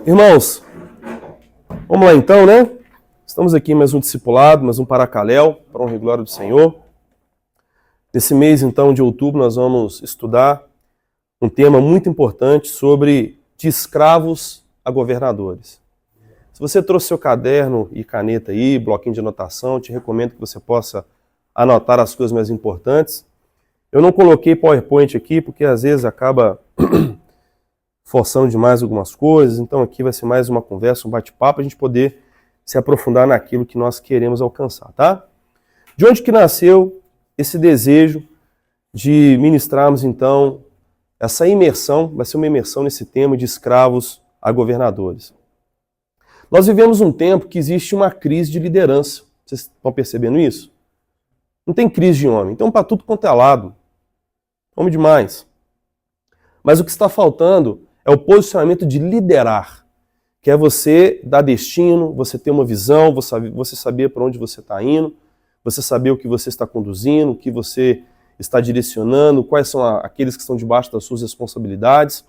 Irmãos, vamos lá então, né? Estamos aqui em mais um discipulado, mais um Paracaléu, para honra e glória do Senhor. Nesse mês, então, de outubro, nós vamos estudar um tema muito importante sobre de escravos a governadores. Se você trouxe seu caderno e caneta aí, bloquinho de anotação, te recomendo que você possa anotar as coisas mais importantes. Eu não coloquei PowerPoint aqui, porque às vezes acaba forçando demais algumas coisas, então aqui vai ser mais uma conversa, um bate-papo, para a gente poder se aprofundar naquilo que nós queremos alcançar, tá? De onde que nasceu esse desejo de ministrarmos, então, essa imersão, vai ser uma imersão nesse tema de escravos a governadores. Nós vivemos um tempo que existe uma crise de liderança, vocês estão percebendo isso? Não tem crise de homem, então para tudo quanto é lado, homem demais. Mas o que está faltando é o posicionamento de liderar, que é você dar destino, você ter uma visão, você saber para onde você está indo, você saber o que você está conduzindo, o que você está direcionando, quais são aqueles que estão debaixo das suas responsabilidades.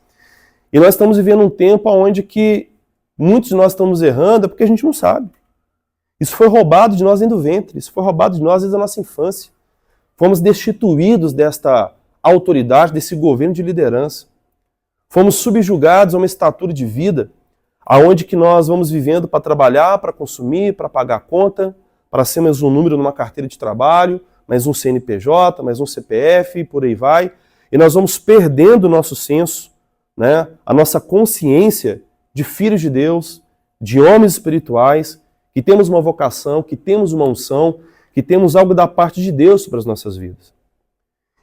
E nós estamos vivendo um tempo onde que muitos de nós estamos errando porque a gente não sabe. Isso foi roubado de nós dentro do ventre, isso foi roubado de nós desde a nossa infância. Fomos destituídos desta autoridade, desse governo de liderança. Fomos subjugados a uma estatura de vida aonde que nós vamos vivendo para trabalhar, para consumir, para pagar a conta, para ser mais um número numa carteira de trabalho, mais um CNPJ, mais um CPF, e por aí vai. E nós vamos perdendo o nosso senso, né, a nossa consciência de filhos de Deus, de homens espirituais, que temos uma vocação, que temos uma unção, que temos algo da parte de Deus sobre as nossas vidas.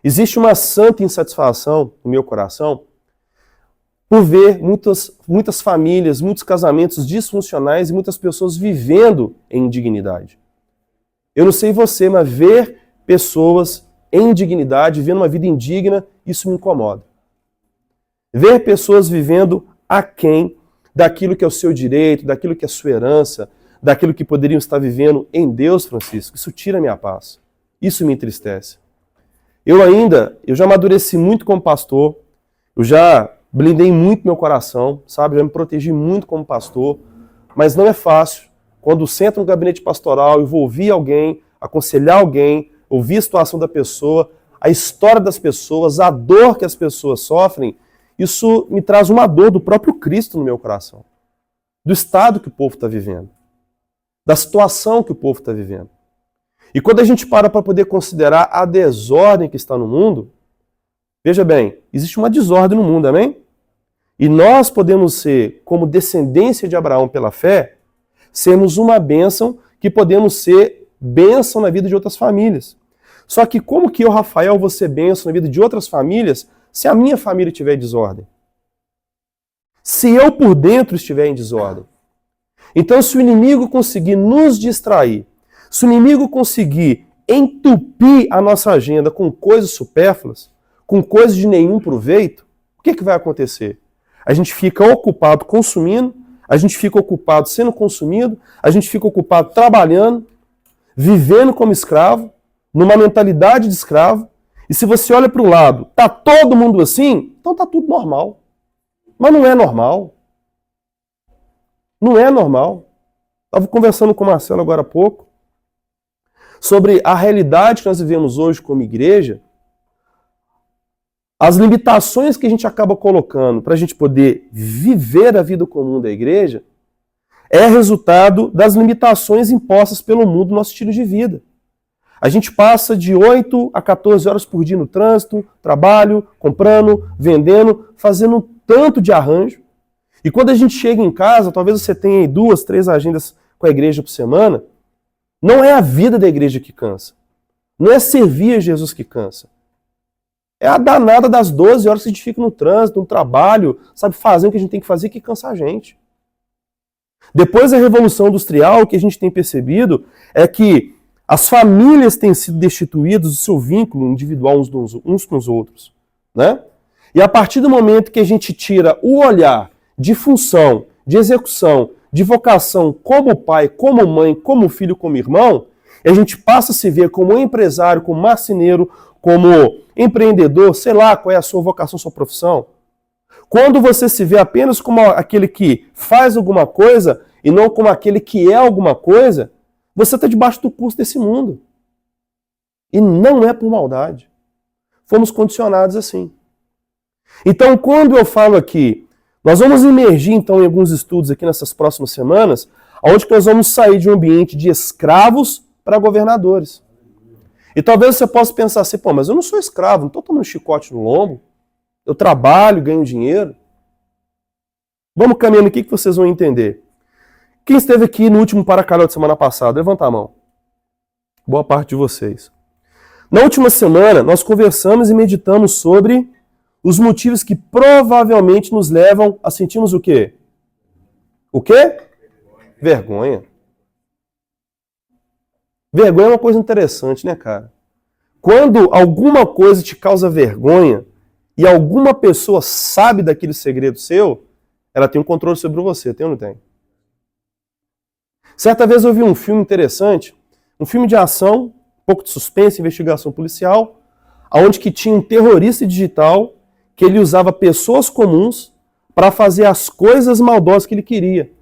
Existe uma santa insatisfação no meu coração por ver muitas famílias, muitos casamentos disfuncionais e muitas pessoas vivendo em indignidade. Eu não sei você, mas ver pessoas em indignidade, vivendo uma vida indigna, isso me incomoda. Ver pessoas vivendo aquém daquilo que é o seu direito, daquilo que é a sua herança, daquilo que poderiam estar vivendo em Deus, Francisco, isso tira a minha paz. Isso me entristece. Eu já amadureci muito como pastor, eu já blindei muito meu coração, sabe? Já me protegi muito como pastor, mas não é fácil. Quando sento no gabinete pastoral e vou ouvir alguém, aconselhar alguém, ouvir a situação da pessoa, a história das pessoas, a dor que as pessoas sofrem, isso me traz uma dor do próprio Cristo no meu coração. Do estado que o povo está vivendo. Da situação que o povo está vivendo. E quando a gente para poder considerar a desordem que está no mundo, veja bem, existe uma desordem no mundo, amém? E nós podemos ser, como descendência de Abraão pela fé, sermos uma bênção que podemos ser bênção na vida de outras famílias. Só que como que eu, Rafael, vou ser bênção na vida de outras famílias se a minha família estiver em desordem? Se eu por dentro estiver em desordem? Então, se o inimigo conseguir nos distrair, se o inimigo conseguir entupir a nossa agenda com coisas supérfluas, com coisas de nenhum proveito, o que vai acontecer? A gente fica ocupado consumindo, a gente fica ocupado sendo consumido, a gente fica ocupado trabalhando, vivendo como escravo, numa mentalidade de escravo. E se você olha para o lado, tá todo mundo assim, então tá tudo normal. Mas não é normal. Não é normal. Estava conversando com o Marcelo agora há pouco sobre a realidade que nós vivemos hoje como igreja, as limitações que a gente acaba colocando para a gente poder viver a vida comum da igreja é resultado das limitações impostas pelo mundo no nosso estilo de vida. A gente passa de 8 a 14 horas por dia no trânsito, trabalho, comprando, vendendo, fazendo um tanto de arranjo. E quando a gente chega em casa, talvez você tenha aí 2, 3 agendas com a igreja por semana, não é a vida da igreja que cansa. Não é servir a Jesus que cansa. É a danada das 12 horas que a gente fica no trânsito, no trabalho, sabe, fazendo o que a gente tem que fazer que cansa a gente. Depois da Revolução Industrial, o que a gente tem percebido é que as famílias têm sido destituídas do seu vínculo individual uns com os outros, né? E a partir do momento que a gente tira o olhar de função, de execução, de vocação como pai, como mãe, como filho, como irmão, a gente passa a se ver como empresário, como marceneiro, como empreendedor, sei lá qual é a sua vocação, sua profissão. Quando você se vê apenas como aquele que faz alguma coisa e não como aquele que é alguma coisa, você está debaixo do curso desse mundo. E não é por maldade. Fomos condicionados assim. Então, quando eu falo aqui, nós vamos emergir então em alguns estudos aqui nessas próximas semanas, onde nós vamos sair de um ambiente de escravos para governadores. E talvez você possa pensar assim, pô, mas eu não sou escravo, não estou tomando chicote no lombo, eu trabalho, ganho dinheiro. Vamos caminhando aqui que vocês vão entender. Quem esteve aqui no último Paracalhau de semana passada? Levanta a mão. Boa parte de vocês. Na última semana, nós conversamos e meditamos sobre os motivos que provavelmente nos levam a sentirmos o quê? O quê? Vergonha. Vergonha é uma coisa interessante, né, cara? Quando alguma coisa te causa vergonha e alguma pessoa sabe daquele segredo seu, ela tem um controle sobre você, tem ou não tem? Certa vez eu vi um filme interessante, um filme de ação, um pouco de suspense, investigação policial, onde que tinha um terrorista digital que ele usava pessoas comuns para fazer as coisas maldosas que ele queria.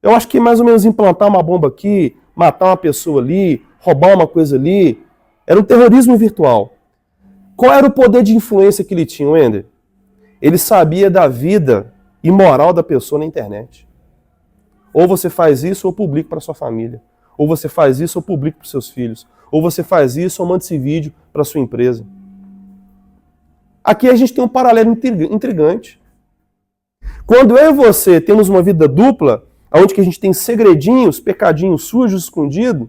Eu acho que mais ou menos implantar uma bomba aqui, matar uma pessoa ali, roubar uma coisa ali. Era um terrorismo virtual. Qual era o poder de influência que ele tinha, Wender? Ele sabia da vida e moral da pessoa na internet. Ou você faz isso ou publica para sua família. Ou você faz isso ou publica para os seus filhos. Ou você faz isso ou manda esse vídeo para sua empresa. Aqui a gente tem um paralelo intrigante. Quando eu e você temos uma vida dupla, onde que a gente tem segredinhos, pecadinhos sujos, escondidos,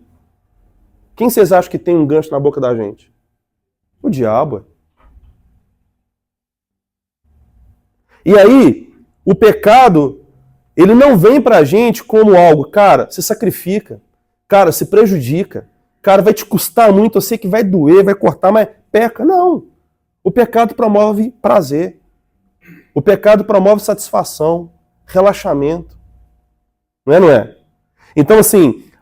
quem vocês acham que tem um gancho na boca da gente? O diabo. E aí, o pecado, ele não vem pra gente como algo, cara, se sacrifica, cara, se prejudica, cara, vai te custar muito, eu sei que vai doer, vai cortar, mas peca. Não. O pecado promove prazer. O pecado promove satisfação, relaxamento. Não é? Então,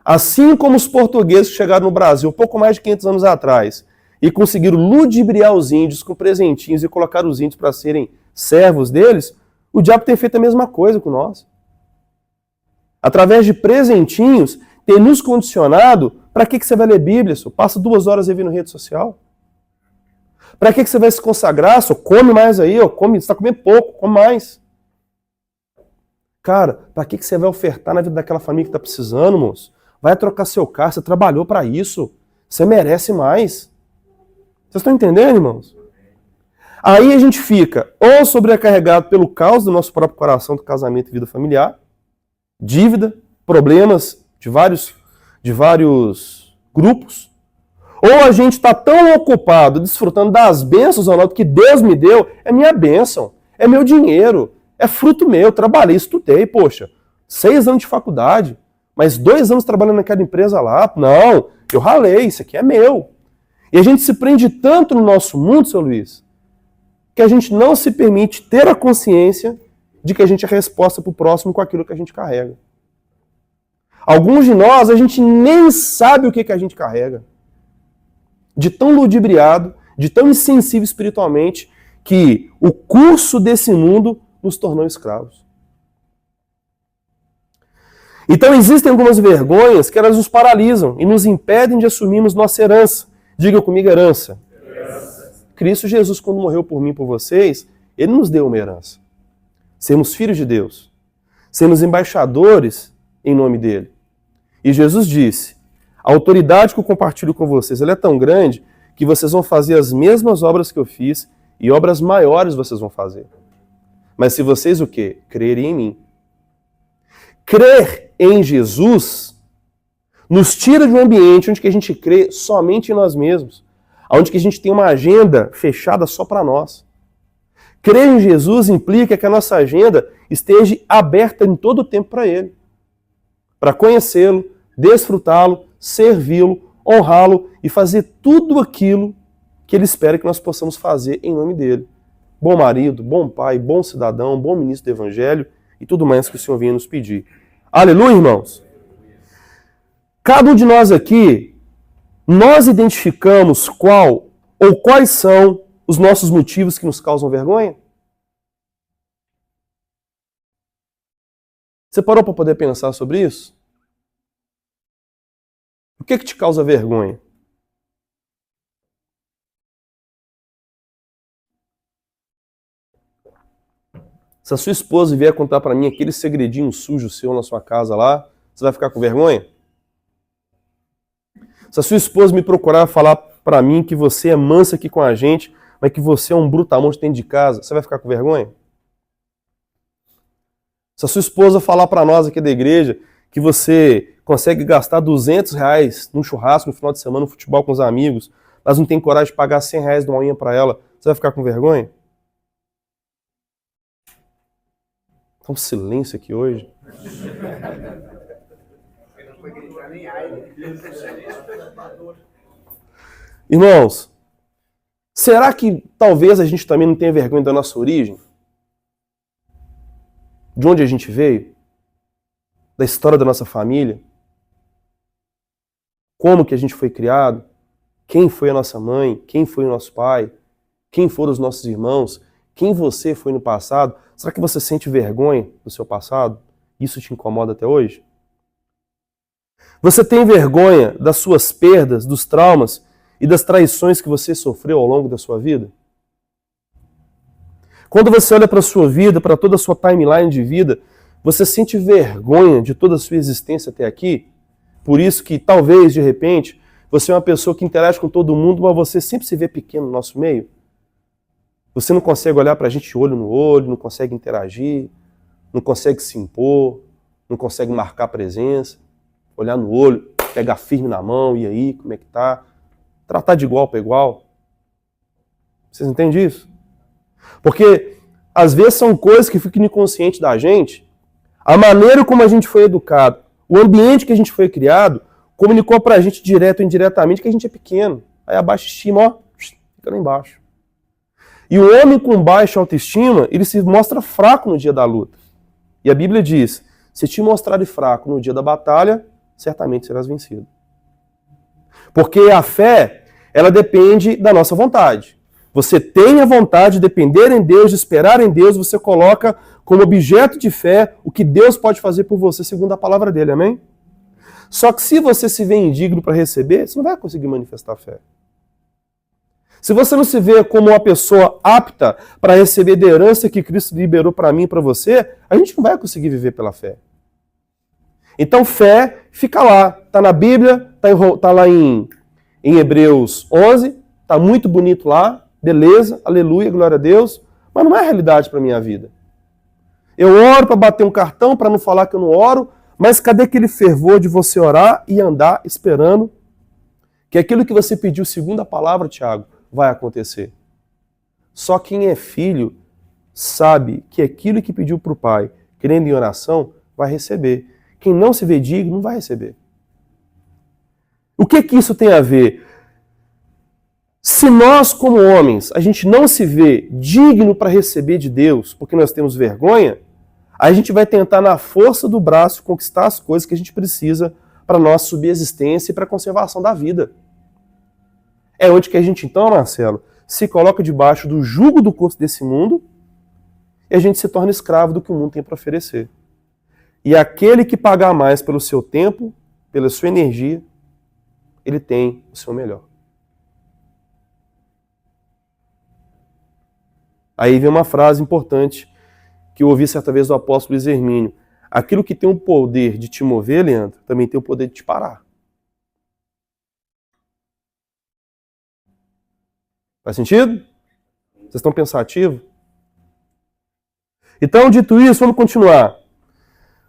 assim como os portugueses que chegaram no Brasil pouco mais de 500 anos atrás e conseguiram ludibriar os índios com presentinhos e colocar os índios para serem servos deles, o diabo tem feito a mesma coisa com nós. Através de presentinhos, tem nos condicionado para que você vai ler Bíblia, só? Passa 2 horas aí vendo rede social. Para que você vai se consagrar, só? Come mais aí, ó, come, você está comendo pouco, come mais. Cara, para que você vai ofertar na vida daquela família que está precisando, moço? Vai trocar seu carro, você trabalhou para isso. Você merece mais. Vocês estão entendendo, irmãos? Aí a gente fica ou sobrecarregado pelo caos do nosso próprio coração, do casamento e vida familiar, dívida, problemas de vários grupos, ou a gente está tão ocupado desfrutando das bênçãos, Ronaldo, que Deus me deu, é minha bênção, é meu dinheiro, é fruto meu, trabalhei, estudei, poxa, 6 anos de faculdade, mas 2 anos trabalhando naquela empresa lá, não, eu ralei, isso aqui é meu. E a gente se prende tanto no nosso mundo, seu Luiz, que a gente não se permite ter a consciência de que a gente é resposta para o próximo com aquilo que a gente carrega. Alguns de nós, a gente nem sabe o que a gente carrega. De tão ludibriado, de tão insensível espiritualmente, que o curso desse mundo nos tornou escravos. Então existem algumas vergonhas que elas nos paralisam e nos impedem de assumirmos nossa herança. Diga comigo, herança. Cristo Jesus, quando morreu por mim e por vocês, Ele nos deu uma herança. Sermos filhos de Deus. Sermos embaixadores em nome dEle. E Jesus disse, a autoridade que eu compartilho com vocês, ela é tão grande que vocês vão fazer as mesmas obras que eu fiz e obras maiores vocês vão fazer. Mas se vocês o quê? Crerem em mim. Crer em Jesus nos tira de um ambiente onde que a gente crê somente em nós mesmos. Onde que a gente tem uma agenda fechada só para nós. Crer em Jesus implica que a nossa agenda esteja aberta em todo o tempo para Ele. Para conhecê-lo, desfrutá-lo, servi-lo, honrá-lo e fazer tudo aquilo que Ele espera que nós possamos fazer em nome dEle. Bom marido, bom pai, bom cidadão, bom ministro do Evangelho e tudo mais que o Senhor venha nos pedir. Aleluia, irmãos! Cada um de nós aqui, nós identificamos qual ou quais são os nossos motivos que nos causam vergonha? Você parou para poder pensar sobre isso? O que te causa vergonha? Se a sua esposa vier contar para mim aquele segredinho sujo seu na sua casa lá, você vai ficar com vergonha? Se a sua esposa me procurar falar para mim que você é mansa aqui com a gente, mas que você é um brutamonte dentro de casa, você vai ficar com vergonha? Se a sua esposa falar para nós aqui da igreja que você consegue gastar R$200 num churrasco no final de semana, no futebol com os amigos, mas não tem coragem de pagar R$100 de uma unha para ela, você vai ficar com vergonha? Tá um silêncio aqui hoje. Irmãos, será que talvez a gente também não tenha vergonha da nossa origem? De onde a gente veio? Da história da nossa família? Como que a gente foi criado? Quem foi a nossa mãe? Quem foi o nosso pai? Quem foram os nossos irmãos? Quem você foi no passado? Será que você sente vergonha do seu passado? Isso te incomoda até hoje? Você tem vergonha das suas perdas, dos traumas e das traições que você sofreu ao longo da sua vida? Quando você olha para a sua vida, para toda a sua timeline de vida, você sente vergonha de toda a sua existência até aqui? Por isso que talvez, de repente, você é uma pessoa que interage com todo mundo, mas você sempre se vê pequeno no nosso meio? Você não consegue olhar para a gente olho no olho, não consegue interagir, não consegue se impor, não consegue marcar presença, olhar no olho, pegar firme na mão, e aí, como é que tá? Tratar de igual para igual. Vocês entendem isso? Porque, às vezes, são coisas que ficam inconscientes da gente, a maneira como a gente foi educado, o ambiente que a gente foi criado, comunicou pra gente direto ou indiretamente que a gente é pequeno. Aí a baixa estima, ó, fica lá embaixo. E o homem com baixa autoestima, ele se mostra fraco no dia da luta. E a Bíblia diz, se te mostrares fraco no dia da batalha, certamente serás vencido. Porque a fé, ela depende da nossa vontade. Você tem a vontade de depender em Deus, de esperar em Deus, você coloca como objeto de fé o que Deus pode fazer por você, segundo a palavra dele, amém? Só que se você se vê indigno para receber, você não vai conseguir manifestar fé. Se você não se vê como uma pessoa apta para receber a herança que Cristo liberou para mim e para você, a gente não vai conseguir viver pela fé. Então fé fica lá, está na Bíblia, está lá em Hebreus 11, está muito bonito lá, beleza, aleluia, glória a Deus, mas não é realidade para a minha vida. Eu oro para bater um cartão, para não falar que eu não oro, mas cadê aquele fervor de você orar e andar esperando que aquilo que você pediu segundo a palavra, Tiago, vai acontecer? Só quem é filho sabe que aquilo que pediu para o pai, crendo em oração, vai receber. Quem não se vê digno, não vai receber. O que isso tem a ver? Se nós, como homens, a gente não se vê digno para receber de Deus, porque nós temos vergonha, a gente vai tentar, na força do braço, conquistar as coisas que a gente precisa para a nossa subsistência e para a conservação da vida. É onde que a gente, então, Marcelo, se coloca debaixo do jugo do curso desse mundo e a gente se torna escravo do que o mundo tem para oferecer. E aquele que pagar mais pelo seu tempo, pela sua energia, ele tem o seu melhor. Aí vem uma frase importante que eu ouvi certa vez do apóstolo Luiz Hermínio. Aquilo que tem o poder de te mover, Leandro, também tem o poder de te parar. Faz sentido? Vocês estão pensativos? Então, dito isso, vamos continuar.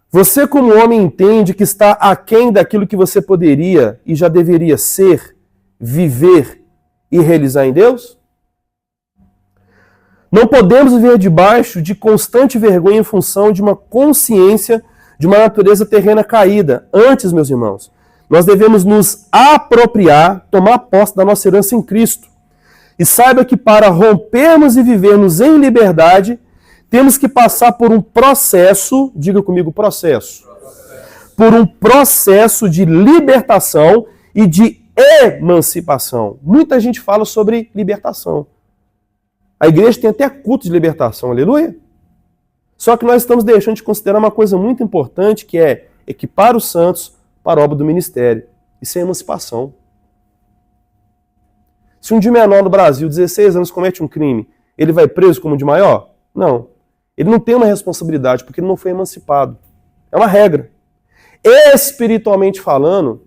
Você, como homem, entende que está aquém daquilo que você poderia e já deveria ser, viver e realizar em Deus? Não podemos viver debaixo de constante vergonha em função de uma consciência de uma natureza terrena caída. Antes, meus irmãos, nós devemos nos apropriar, tomar posse da nossa herança em Cristo. E saiba que para rompermos e vivermos em liberdade, temos que passar por um processo, diga comigo, processo. Por um processo de libertação e de emancipação. Muita gente fala sobre libertação. A igreja tem até culto de libertação, aleluia. Só que nós estamos deixando de considerar uma coisa muito importante, que é equipar os santos para a obra do ministério. Isso é emancipação. Se um de menor no Brasil, 16 anos, comete um crime, ele vai preso como de maior? Não. Ele não tem uma responsabilidade, porque ele não foi emancipado. É uma regra. Espiritualmente falando,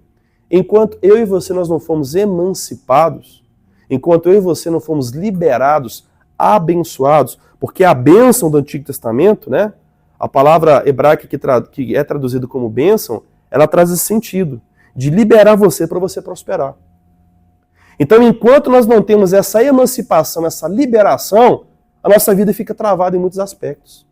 enquanto eu e você nós não fomos emancipados, enquanto eu e você não fomos liberados, abençoados, porque a bênção do Antigo Testamento, né, a palavra hebraica que é traduzida como bênção, ela traz esse sentido, de liberar você para você prosperar. Então, enquanto nós não temos essa emancipação, essa liberação, a nossa vida fica travada em muitos aspectos.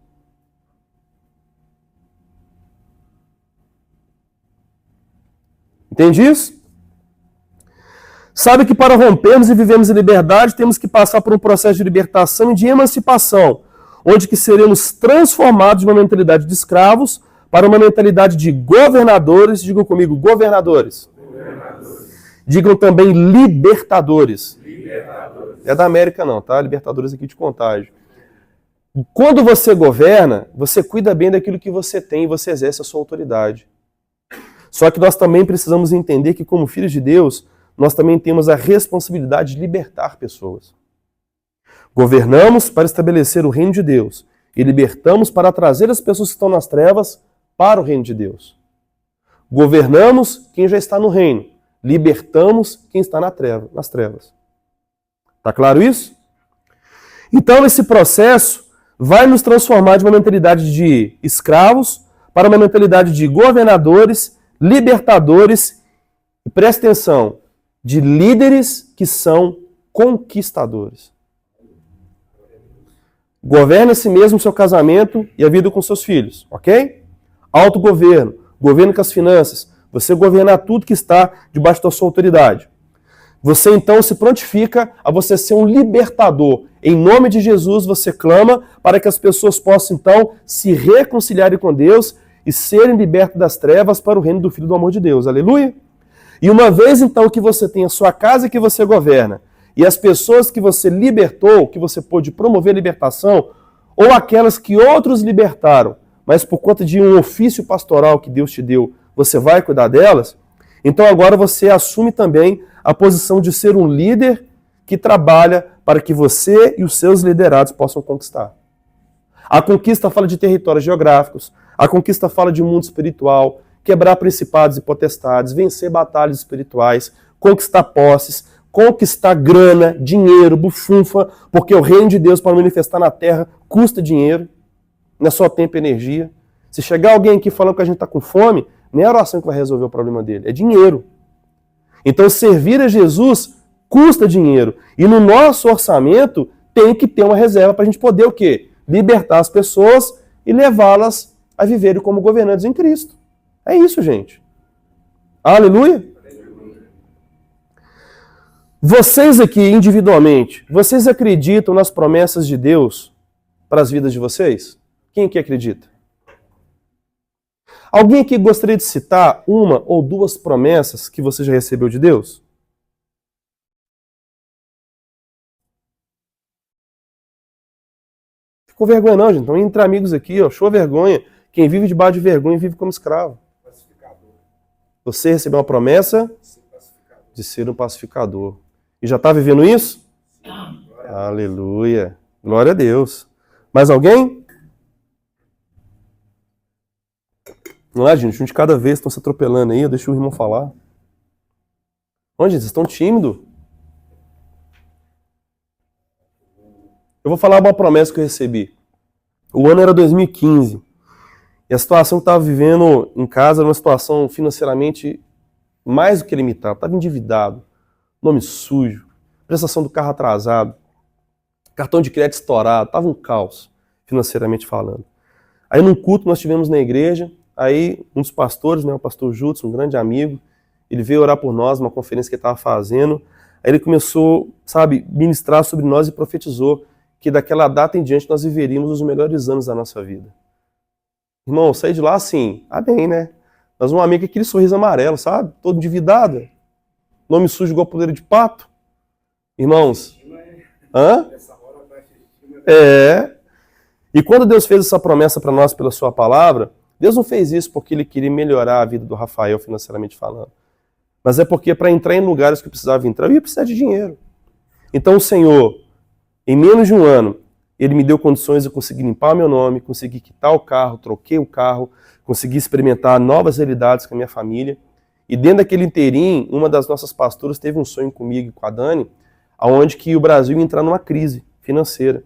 Entende isso? Sabe que para rompermos e vivermos em liberdade, temos que passar por um processo de libertação e de emancipação, onde que seremos transformados de uma mentalidade de escravos para uma mentalidade de governadores. Digam comigo, governadores. Digam também libertadores. É da América não, tá? Libertadores aqui de Contagem. Quando você governa, você cuida bem daquilo que você tem e você exerce a sua autoridade. Só que nós também precisamos entender que, como filhos de Deus, nós também temos a responsabilidade de libertar pessoas. Governamos para estabelecer o reino de Deus e libertamos para trazer as pessoas que estão nas trevas para o reino de Deus. Governamos quem já está no reino, libertamos quem está nas trevas. Tá claro isso? Então, esse processo vai nos transformar de uma mentalidade de escravos para uma mentalidade de governadores, libertadores, e preste atenção, de líderes que são conquistadores. Governe a si mesmo o seu casamento e a vida com seus filhos, ok? Autogoverno, governo com as finanças, você governar tudo que está debaixo da sua autoridade. Você então se prontifica a você ser um libertador. Em nome de Jesus você clama para que as pessoas possam então se reconciliarem com Deus e serem libertos das trevas para o reino do Filho do amor de Deus. Aleluia! E uma vez então que você tem a sua casa que você governa e as pessoas que você libertou, que você pôde promover a libertação, ou aquelas que outros libertaram, mas por conta de um ofício pastoral que Deus te deu, você vai cuidar delas, então agora você assume também a posição de ser um líder que trabalha para que você e os seus liderados possam conquistar. A conquista fala de territórios geográficos, a conquista fala de mundo espiritual, quebrar principados e potestades, vencer batalhas espirituais, conquistar posses, conquistar grana, dinheiro, bufunfa, porque o reino de Deus para manifestar na terra custa dinheiro, não é só tempo e energia. Se chegar alguém aqui falando que a gente está com fome, nem a oração que vai resolver o problema dele, é dinheiro. Então servir a Jesus custa dinheiro. E no nosso orçamento tem que ter uma reserva para a gente poder o quê? Libertar as pessoas e levá-las a viverem como governantes em Cristo. É isso, gente. Aleluia! Vocês aqui, individualmente, vocês acreditam nas promessas de Deus para as vidas de vocês? Quem aqui acredita? Alguém aqui gostaria de citar uma ou duas promessas que você já recebeu de Deus? Ficou vergonha não, gente. Então, entre amigos aqui, ó, show vergonha. Quem vive debaixo de vergonha vive como escravo. Você recebeu uma promessa de ser um pacificador. E já está vivendo isso? Aleluia. Glória a Deus. Mais alguém? Não é, gente? Um de cada vez estão se atropelando aí. Deixa o irmão falar. Onde, gente? Vocês estão tímidos? Eu vou falar uma promessa que eu recebi. O ano era 2015. E a situação que eu estava vivendo em casa era uma situação financeiramente mais do que limitada. Estava endividado, nome sujo, prestação do carro atrasado, cartão de crédito estourado, estava um caos, financeiramente falando. Aí num culto nós tivemos na igreja, aí um dos pastores, né, o pastor Judson, um grande amigo, ele veio orar por nós, numa conferência que ele estava fazendo, aí ele começou, ministrar sobre nós e profetizou que daquela data em diante nós viveríamos os melhores anos da nossa vida. Irmão, eu saí de lá assim, amém, né? Nós um amigo aquele sorriso amarelo, sabe? Todo endividado. Nome sujo igual poleira de pato. Irmãos. Hã? É. E quando Deus fez essa promessa para nós pela sua palavra, Deus não fez isso porque Ele queria melhorar a vida do Rafael financeiramente falando. Mas é porque para entrar em lugares que eu precisava entrar, eu ia precisar de dinheiro. Então o Senhor, em menos de um ano, Ele me deu condições de conseguir limpar o meu nome, conseguir quitar o carro, troquei o carro, consegui experimentar novas realidades com a minha família. E dentro daquele inteirinho, uma das nossas pastoras teve um sonho comigo e com a Dani, aonde que o Brasil ia entrar numa crise financeira.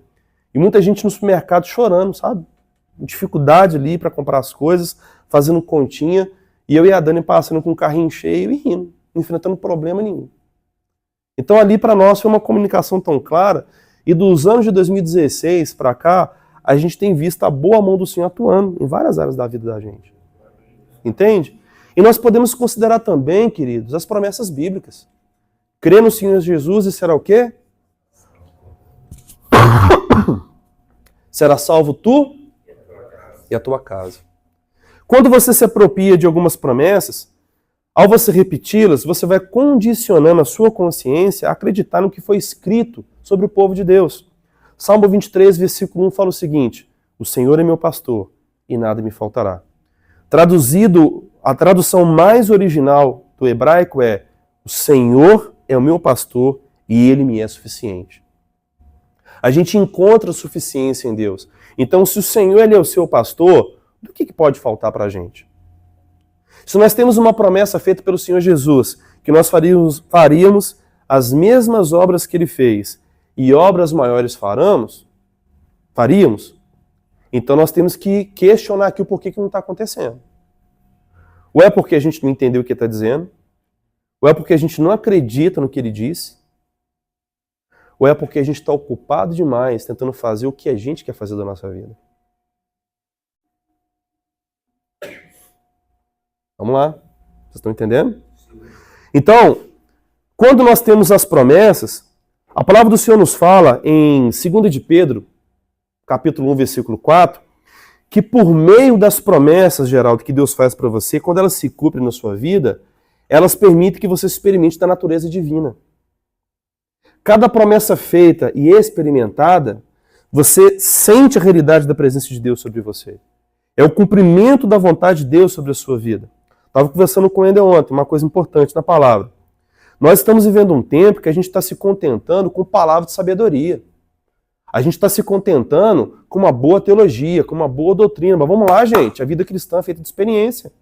E muita gente no supermercado chorando, sabe? Dificuldade ali para comprar as coisas, fazendo continha, e eu e a Dani passando com o carrinho cheio e rindo, não enfrentando problema nenhum. Então ali para nós foi uma comunicação tão clara, e dos anos de 2016 para cá, a gente tem visto a boa mão do Senhor atuando em várias áreas da vida da gente. Entende? E nós podemos considerar também, queridos, as promessas bíblicas. Crer no Senhor Jesus e será o quê? Será salvo tu e a tua casa. Quando você se apropria de algumas promessas, ao você repeti-las, você vai condicionando a sua consciência a acreditar no que foi escrito sobre o povo de Deus. Salmo 23, versículo 1 fala o seguinte: o Senhor é meu pastor e nada me faltará. Traduzido, a tradução mais original do hebraico é: o Senhor é o meu pastor e ele me é suficiente. A gente encontra suficiência em Deus. Então, se o Senhor ele é o seu pastor, do que pode faltar para a gente? Se nós temos uma promessa feita pelo Senhor Jesus, que nós faríamos as mesmas obras que ele fez e obras maiores faríamos, então nós temos que questionar aqui o porquê que não está acontecendo. Ou é porque a gente não entendeu o que ele está dizendo, ou é porque a gente não acredita no que ele disse, ou é porque a gente está ocupado demais tentando fazer o que a gente quer fazer da nossa vida. Vamos lá. Vocês estão entendendo? Então, quando nós temos as promessas, a palavra do Senhor nos fala em 2 de Pedro, capítulo 1, versículo 4, que por meio das promessas, Geraldo, que Deus faz para você, quando elas se cumprem na sua vida, elas permitem que você experimente da natureza divina. Cada promessa feita e experimentada, você sente a realidade da presença de Deus sobre você. É o cumprimento da vontade de Deus sobre a sua vida. Estava conversando com o Ender ontem, uma coisa importante na palavra. Nós estamos vivendo um tempo que a gente está se contentando com palavras de sabedoria. A gente está se contentando com uma boa teologia, com uma boa doutrina. Mas vamos lá, gente, a vida cristã é feita de experiência.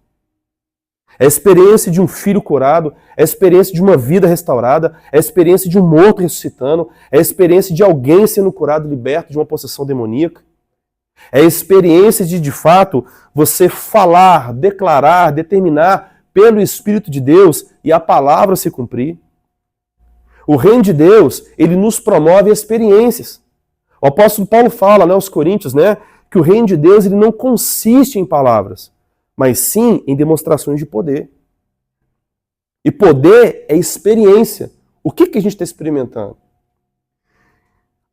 É a experiência de um filho curado, é a experiência de uma vida restaurada, é a experiência de um morto ressuscitando, é a experiência de alguém sendo curado, liberto de uma possessão demoníaca. É a experiência de fato, você falar, declarar, determinar pelo Espírito de Deus e a palavra se cumprir. O reino de Deus, ele nos promove experiências. O apóstolo Paulo fala, aos Coríntios, que o reino de Deus ele não consiste em palavras, mas sim em demonstrações de poder. E poder é experiência. O que a gente está experimentando?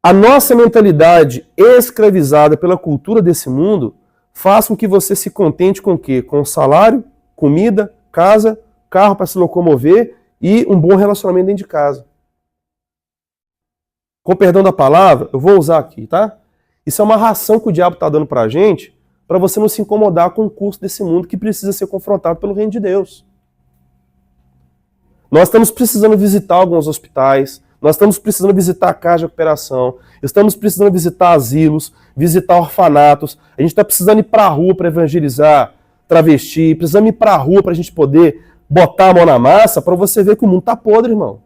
A nossa mentalidade escravizada pela cultura desse mundo faz com que você se contente com o quê? Com salário, comida, casa, carro para se locomover e um bom relacionamento dentro de casa. Com perdão da palavra, eu vou usar aqui, tá? Isso é uma ração que o diabo está dando para a gente, para você não se incomodar com o curso desse mundo que precisa ser confrontado pelo reino de Deus. Nós estamos precisando visitar alguns hospitais, nós estamos precisando visitar a casa de recuperação, estamos precisando visitar asilos, visitar orfanatos, a gente está precisando ir para a rua para evangelizar travesti, precisamos ir para a rua para a gente poder botar a mão na massa para você ver que o mundo está podre, irmão.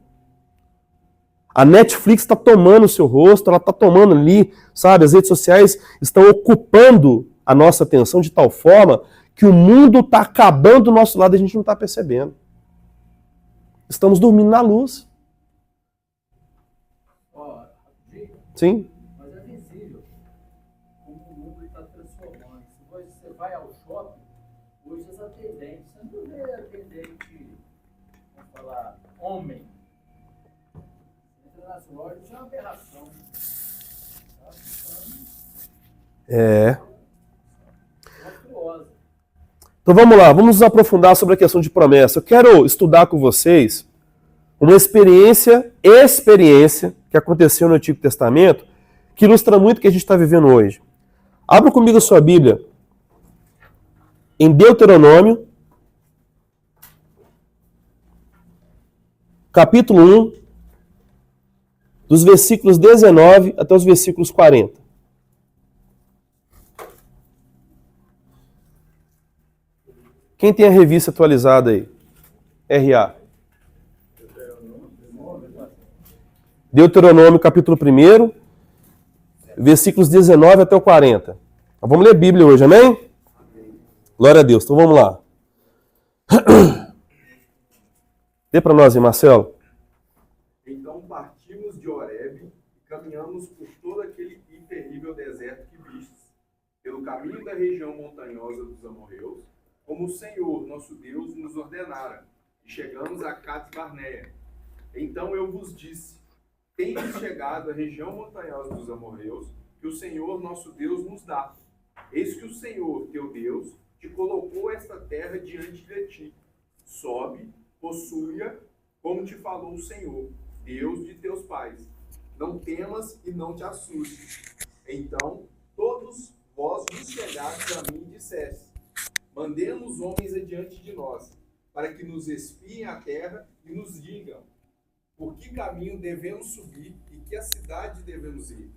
A Netflix está tomando o seu rosto, ela está tomando ali, sabe? As redes sociais estão ocupando a nossa atenção de tal forma que o mundo está acabando do nosso lado e a gente não está percebendo. Estamos dormindo na luz. Sim. Mas é visível como o mundo está transformando. Se você vai ao shopping, hoje as atendentes, você não vê atendente, vamos falar, homem. Entra nas lojas, isso é uma aberração. É. Então vamos lá, vamos nos aprofundar sobre a questão de promessa. Eu quero estudar com vocês uma experiência que aconteceu no Antigo Testamento, que ilustra muito o que a gente está vivendo hoje. Abra comigo a sua Bíblia em Deuteronômio, capítulo 1, dos versículos 19 até os versículos 40. Quem tem a revista atualizada aí? RA. Deuteronômio, capítulo 1, versículos 19 até o 40. Vamos ler a Bíblia hoje, amém? Glória a Deus. Então vamos lá. Dê para nós aí, Marcelo. Então partimos de Horebe e caminhamos por todo aquele terrível deserto que vistes, pelo caminho da região montanhosa dos amorreus, como o Senhor, nosso Deus, nos ordenara, e chegamos a Cades-Barneia. Então eu vos disse: tendes chegado à região montanhosa dos amorreus, que o Senhor, nosso Deus, nos dá. Eis que o Senhor, teu Deus, te colocou esta terra diante de ti. Sobe, possui-a, como te falou o Senhor, Deus de teus pais. Não temas e não te assustes. Então todos vós vos chegastes a mim e dissestes: mandemos homens adiante de nós, para que nos espiem a terra e nos digam por que caminho devemos subir e que a cidade devemos ir.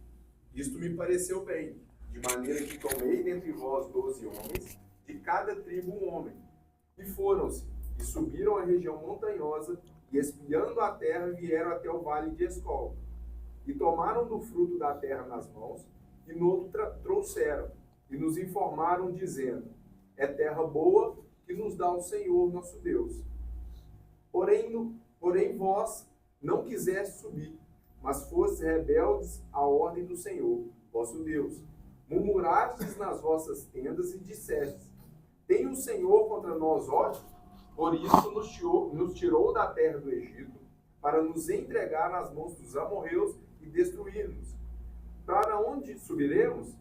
Isto me pareceu bem, de maneira que tomei dentre vós 12 homens, de cada tribo um homem. E foram-se, e subiram a região montanhosa, e espiando a terra vieram até o vale de Escol. E tomaram do fruto da terra nas mãos, e no trouxeram, e nos informaram, dizendo: é terra boa que nos dá o Senhor nosso Deus. Porém vós não quiseste subir, mas fostes rebeldes à ordem do Senhor, vosso Deus. Murmurastes nas vossas tendas e dissestes: tem o Senhor contra nós ódio? Por isso nos tirou da terra do Egito, para nos entregar nas mãos dos amorreus e destruir-nos. Para onde subiremos?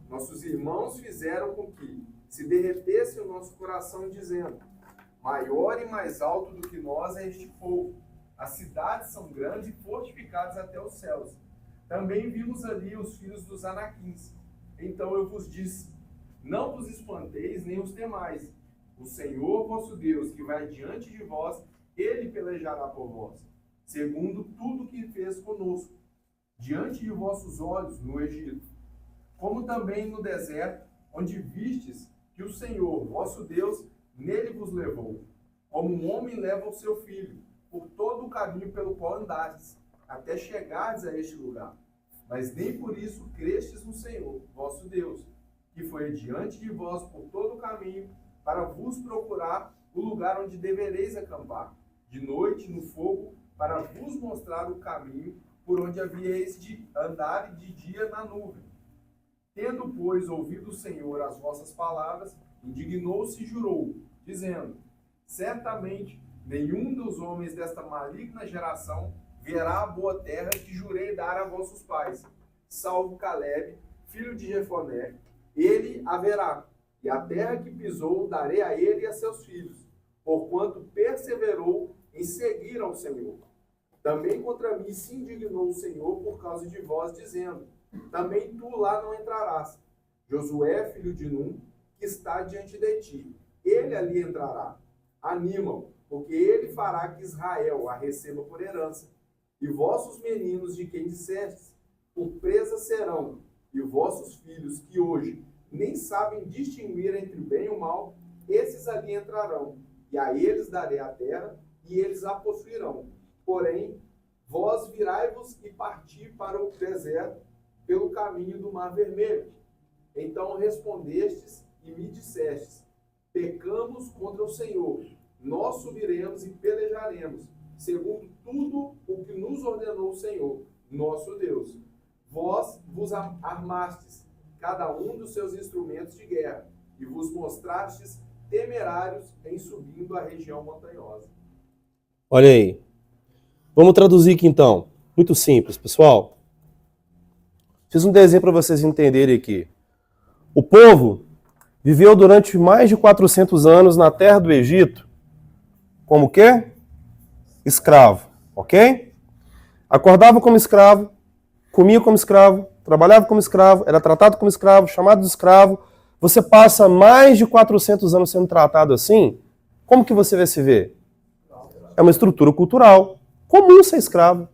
Nossos irmãos fizeram com que se derretesse o nosso coração, dizendo: maior e mais alto do que nós é este povo. As cidades são grandes e fortificadas até os céus. Também vimos ali os filhos dos Anaquins. Então eu vos disse: não vos espanteis nem os temais. O Senhor vosso Deus, que vai diante de vós, ele pelejará por vós, segundo tudo que fez conosco, diante de vossos olhos no Egito, como também no deserto, onde vistes que o Senhor vosso Deus nele vos levou, como um homem leva o seu filho, por todo o caminho pelo qual andastes, até chegardes a este lugar. Mas nem por isso crestes no Senhor, vosso Deus, que foi diante de vós por todo o caminho, para vos procurar o lugar onde devereis acampar, de noite no fogo, para vos mostrar o caminho por onde havíeis de andar e de dia na nuvem. Tendo, pois, ouvido o Senhor as vossas palavras, indignou-se e jurou, dizendo: certamente nenhum dos homens desta maligna geração verá a boa terra que jurei dar a vossos pais, salvo Caleb, filho de Jefoné, ele a verá, e a terra que pisou darei a ele e a seus filhos, porquanto perseverou em seguir ao Senhor. Também contra mim se indignou o Senhor por causa de vós, dizendo: também tu lá não entrarás. Josué, filho de Num, que está diante de ti, ele ali entrará. Anima-o, porque ele fará que Israel a receba por herança. E vossos meninos de quem dissestes, por presa serão, e vossos filhos que hoje nem sabem distinguir entre o bem e o mal, esses ali entrarão, e a eles darei a terra, e eles a possuirão. Porém, vós virai-vos e parti para o deserto, pelo caminho do Mar Vermelho. Então respondestes e me dissestes: pecamos contra o Senhor, nós subiremos e pelejaremos, segundo tudo o que nos ordenou o Senhor, nosso Deus. Vós vos armastes, cada um dos seus instrumentos de guerra, e vos mostrastes temerários em subindo a região montanhosa. Olha aí. Vamos traduzir aqui então. Muito simples, pessoal. Fiz um desenho para vocês entenderem aqui. O povo viveu durante mais de 400 anos na terra do Egito como quê? Escravo, ok? Acordava como escravo, comia como escravo, trabalhava como escravo, era tratado como escravo, chamado de escravo. Você passa mais de 400 anos sendo tratado assim, como que você vai se ver? É uma estrutura cultural comum ser escravo.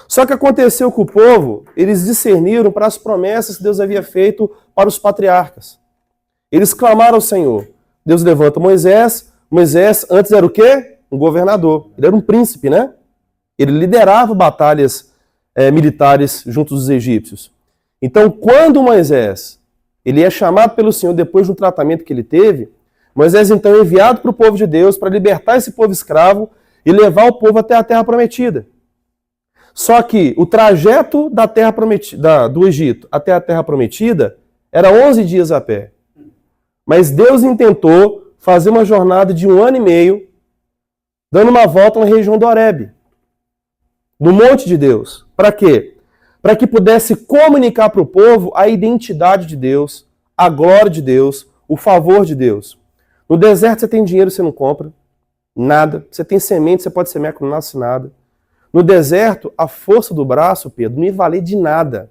Só que aconteceu com o povo, eles discerniram para as promessas que Deus havia feito para os patriarcas. Eles clamaram ao Senhor. Deus levanta Moisés. Moisés antes era o quê? Um governador. Ele era um príncipe, né? Ele liderava batalhas militares junto dos egípcios. Então, quando Moisés ele é chamado pelo Senhor depois do tratamento que ele teve, Moisés então é enviado para o povo de Deus para libertar esse povo escravo e levar o povo até a terra prometida. Só que o trajeto da terra prometida, do Egito até a terra prometida era 11 dias a pé. Mas Deus intentou fazer uma jornada de 1 ano e meio, dando uma volta na região do Horebe, no monte de Deus. Para quê? Para que pudesse comunicar para o povo a identidade de Deus, a glória de Deus, o favor de Deus. No deserto você tem dinheiro, você não compra nada. Você tem semente, você pode semear que não nasce nada. No deserto, a força do braço, Pedro, não ia valer de nada.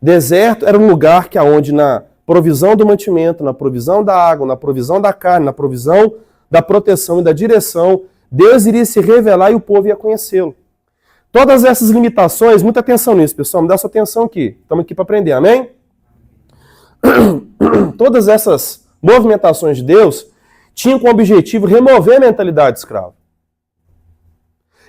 Deserto era um lugar que aonde na provisão do mantimento, na provisão da água, na provisão da carne, na provisão da proteção e da direção, Deus iria se revelar e o povo ia conhecê-lo. Todas essas limitações, muita atenção nisso, pessoal, me dá sua atenção aqui. Estamos aqui para aprender, amém? Todas essas movimentações de Deus tinham como objetivo remover a mentalidade de escravo.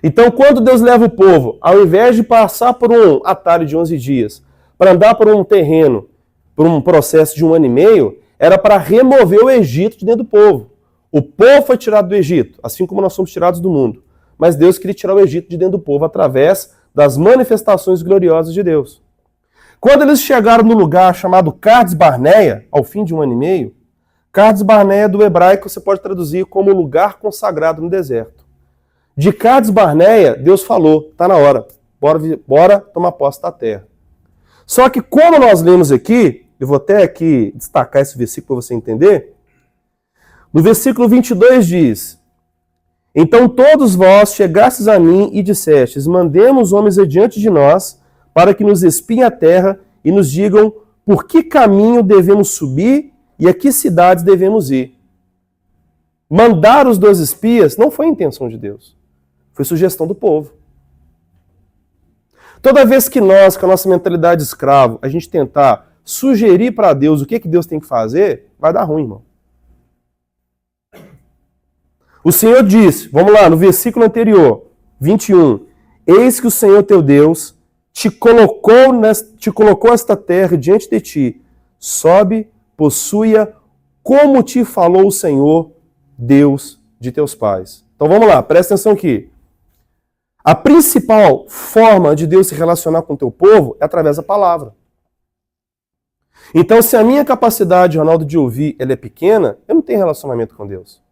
Então, quando Deus leva o povo, ao invés de passar por um atalho de 11 dias, para andar por um terreno, por um processo de 1 ano e meio, era para remover o Egito de dentro do povo. O povo foi tirado do Egito, assim como nós somos tirados do mundo. Mas Deus queria tirar o Egito de dentro do povo através das manifestações gloriosas de Deus. Quando eles chegaram no lugar chamado Cades Barneia, ao fim de 1 ano e meio, Cades Barneia do hebraico você pode traduzir como lugar consagrado no deserto. De Cades Barneia, Deus falou, está na hora, bora tomar posse da terra. Só que como nós lemos aqui, eu vou até aqui destacar esse versículo para você entender, no versículo 22 diz: então todos vós chegastes a mim e dissestes, mandemos homens adiante de nós, para que nos espiem a terra e nos digam por que caminho devemos subir e a que cidades devemos ir. Mandar os 12 espias não foi a intenção de Deus, foi sugestão do povo. Toda vez que nós, com a nossa mentalidade de escravo, a gente tentar sugerir para Deus o que Deus tem que fazer, vai dar ruim, irmão. O Senhor disse, vamos lá, no versículo anterior, 21, eis que o Senhor teu Deus te colocou esta terra diante de ti, sobe, possua, como te falou o Senhor, Deus de teus pais. Então vamos lá, presta atenção aqui. A principal forma de Deus se relacionar com o teu povo é através da palavra. Então, se a minha capacidade, Ronaldo, de ouvir ela é pequena, eu não tenho relacionamento com Deus.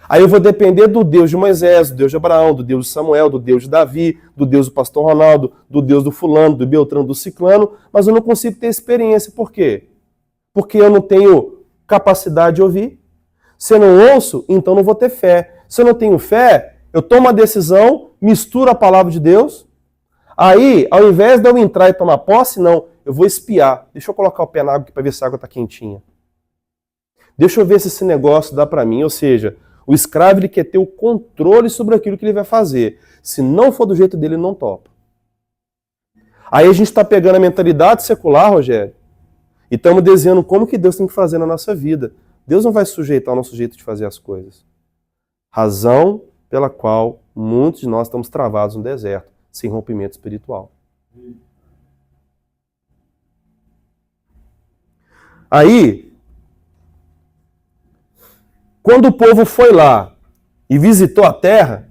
Aí eu vou depender do Deus de Moisés, do Deus de Abraão, do Deus de Samuel, do Deus de Davi, do Deus do pastor Ronaldo, do Deus do fulano, do Beltrano, do ciclano, mas eu não consigo ter experiência. Por quê? Porque eu não tenho capacidade de ouvir. Se eu não ouço, então não vou ter fé. Se eu não tenho fé, eu tomo uma decisão, misturo a palavra de Deus, aí, ao invés de eu entrar e tomar posse, não, eu vou espiar. Deixa eu colocar o pé na água aqui para ver se a água está quentinha. Deixa eu ver se esse negócio dá para mim. Ou seja, o escravo ele quer ter o controle sobre aquilo que ele vai fazer. Se não for do jeito dele, ele não topa. Aí a gente está pegando a mentalidade secular, Rogério, e estamos desenhando como que Deus tem que fazer na nossa vida. Deus não vai sujeitar o nosso jeito de fazer as coisas. Razão pela qual muitos de nós estamos travados no deserto, sem rompimento espiritual. Aí, quando o povo foi lá e visitou a terra,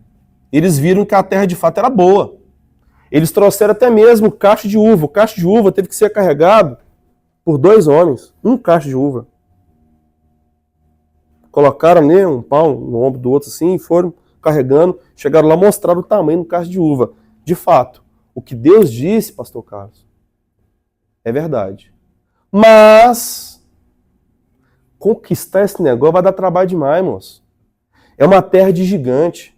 eles viram que a terra de fato era boa. Eles trouxeram até mesmo cacho de uva. O cacho de uva teve que ser carregado por 2 homens. Um cacho de uva. Colocaram um pau no ombro do outro assim e foram carregando. Chegaram lá e mostraram o tamanho do cacho de uva. De fato, o que Deus disse, pastor Carlos, é verdade. Mas conquistar esse negócio vai dar trabalho demais, moço. É uma terra de gigante.